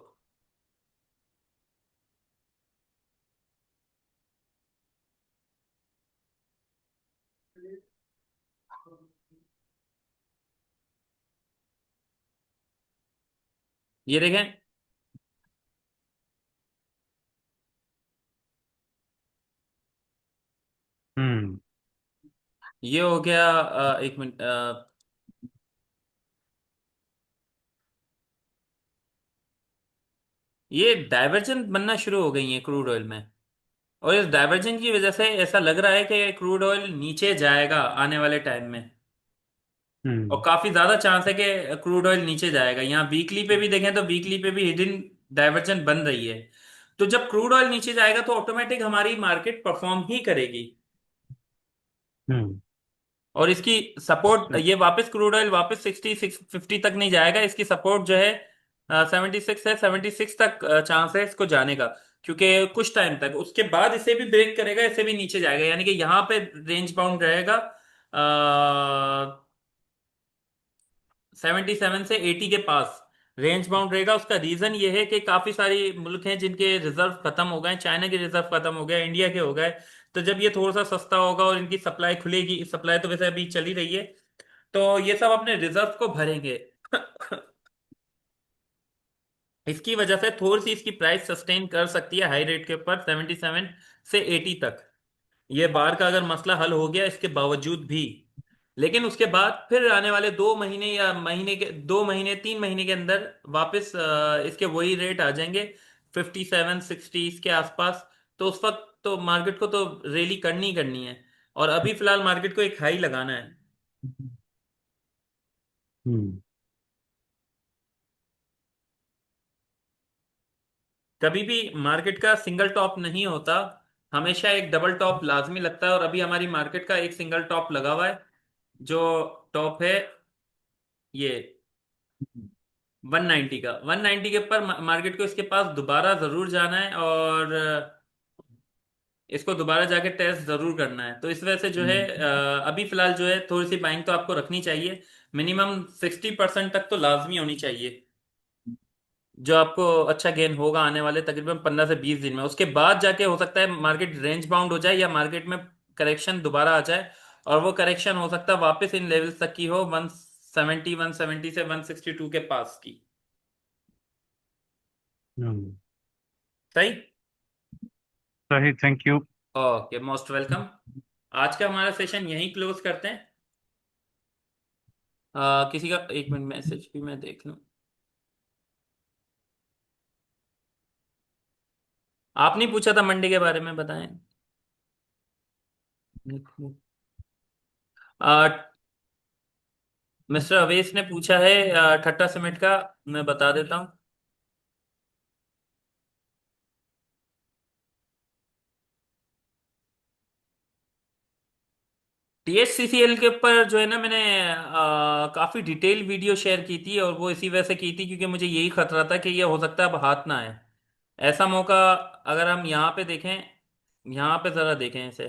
ये देखें, हम्म। ये हो गया। एक मिनट, ये डाइवर्जन बनना शुरू हो गई है क्रूड ऑयल में। और इस डाइवर्जन की वजह से ऐसा लग रहा है कि क्रूड ऑयल नीचे जाएगा आने वाले टाइम में। और हम्म। काफी ज्यादा चांस है कि क्रूड ऑयल नीचे जाएगा। यहाँ वीकली पे भी देखें तो वीकली पे भी हिडन डाइवर्जन बन रही है। तो जब क्रूड ऑयल नीचे जाएगा तो ऑटोमेटिक हमारी मार्केट परफॉर्म ही करेगी। हम्म। और इसकी सपोर्ट, ये वापस क्रूड ऑयल वापस 66 50 तक नहीं जाएगा। इसकी सपोर्ट जो है 76 है, 76 तक चांस है इसको जाने का। क्योंकि कुछ टाइम तक उसके बाद इसे भी ब्रेक करेगा, इसे भी नीचे जाएगा, यानी कि यहाँ पे रेंज बाउंड रहेगा 77 से 80 के पास रेंज बाउंड रहेगा। उसका रीजन ये है कि काफी सारी मुल्क हैं जिनके रिजर्व खत्म हो गए। चाइना के रिजर्व खत्म हो गए, इंडिया के हो गए। तो जब ये थोड़ा सा सस्ता होगा और इनकी सप्लाई खुलेगी, सप्लाई तो वैसे अभी चली रही है, तो ये सब अपने रिजर्व को भरेंगे। इसकी वजह से थोड़ी सी इसकी प्राइस सस्टेन कर सकती है हाई रेट के ऊपर 77 से 80 तक। ये बार का अगर मसला हल हो गया इसके बावजूद भी, लेकिन उसके बाद फिर आने वाले 2 महीने या महीने के 2 महीने 3 महीने के अंदर वापस इसके वही रेट आ जाएंगे 57 60 इसके आसपास। तो उस वक्त तो मार्केट को तो रैली करनी ही करनी है। और अभी फिलहाल मार्केट को एक हाई लगाना है। हम्म। कभी भी मार्केट का सिंगल टॉप नहीं होता, हमेशा एक डबल टॉप लाजमी लगता है। और अभी हमारी मार्केट का एक सिंगल टॉप लगा हुआ है, जो टॉप है ये 190 का। 190 के ऊपर मार्केट को इसके पास दोबारा जरूर जाना है, और इसको दोबारा जाके टेस्ट जरूर करना है। तो इस वजह से जो है अभी फिलहाल जो है थोड़ी सी बाइंग तो आपको रखनी चाहिए। मिनिमम 60% तक तो लाजमी होनी चाहिए, जो आपको अच्छा गेन होगा आने वाले तकरीबन 15 से 20 दिन में। उसके बाद जाके हो सकता है मार्केट रेंज बाउंड हो जाए या मार्केट में करेक्शन दोबारा आ जाए। और वो करेक्शन हो सकता है वापस इन लेवल्स तक की हो, 170 से 162 के पास की। हम्म। सही। सही, thank you. Okay, most welcome. आज का हमारा सेशन यहीं क्लोज करते हैं। किसी का एक मिनट मैसेज भी मैं देख लूं। आपने पूछा था मंडे के बारे में, बताएं। मिस्टर अवेश ने पूछा है ठट्टा सिमेंट का। मैं बता देता हूँ। टीएचसीसीएल के ऊपर जो है ना, मैंने काफी डिटेल वीडियो शेयर की थी, और वो इसी वजह से की थी क्योंकि मुझे यही खतरा था कि ये हो सकता है अब हाथ ना आए। ऐसा मौका अगर हम यहाँ पे देखें, यहाँ पे जरा देखें इसे।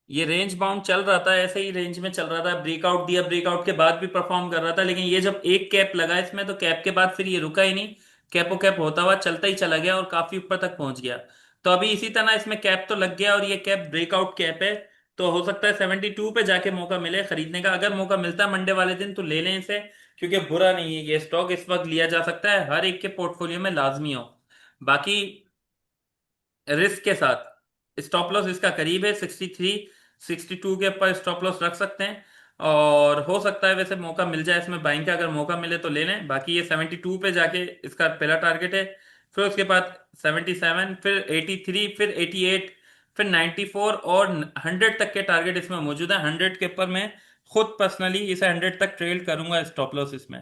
ये रेंज बाउंड चल रहा था, ऐसे ही रेंज में चल रहा था, ब्रेकआउट दिया, ब्रेकआउट के बाद भी परफॉर्म कर रहा था। लेकिन ये जब एक कैप लगा इसमें, तो कैप के बाद फिर ये रुका ही नहीं, कैपो कैप होता हुआ चलता ही चला गया और काफी ऊपर तक पहुंच गया। तो अभी इसी तरह इसमें कैप तो लग गया, और ये कैप ब्रेकआउट कैप है। तो हो सकता है 72 पे जाके मौका मिले खरीदने का। अगर मौका मिलता है मंडे वाले दिन तो ले लें इसे, क्योंकि बुरा नहीं है ये स्टॉक, इस वक्त लिया जा सकता है, हर एक के पोर्टफोलियो में लाजमी हो। बाकी रिस्क के साथ स्टॉप लॉस इसका करीब है 63 62 के ऊपर स्टॉप लॉस रख सकते हैं। और हो सकता है वैसे मौका मिल जाए इसमें बाइंग का, अगर मौका मिले तो ले लें। बाकी ये 72 पे जाके इसका पहला टारगेट है। फिर उसके बाद 77, फिर 83, फिर 88, फिर 94 और 100 तक के टारगेट इसमें मौजूद है। 100 के ऊपर मैं खुद पर्सनली इसे 100 तक ट्रेड करूंगा स्टॉप लॉस इसमें।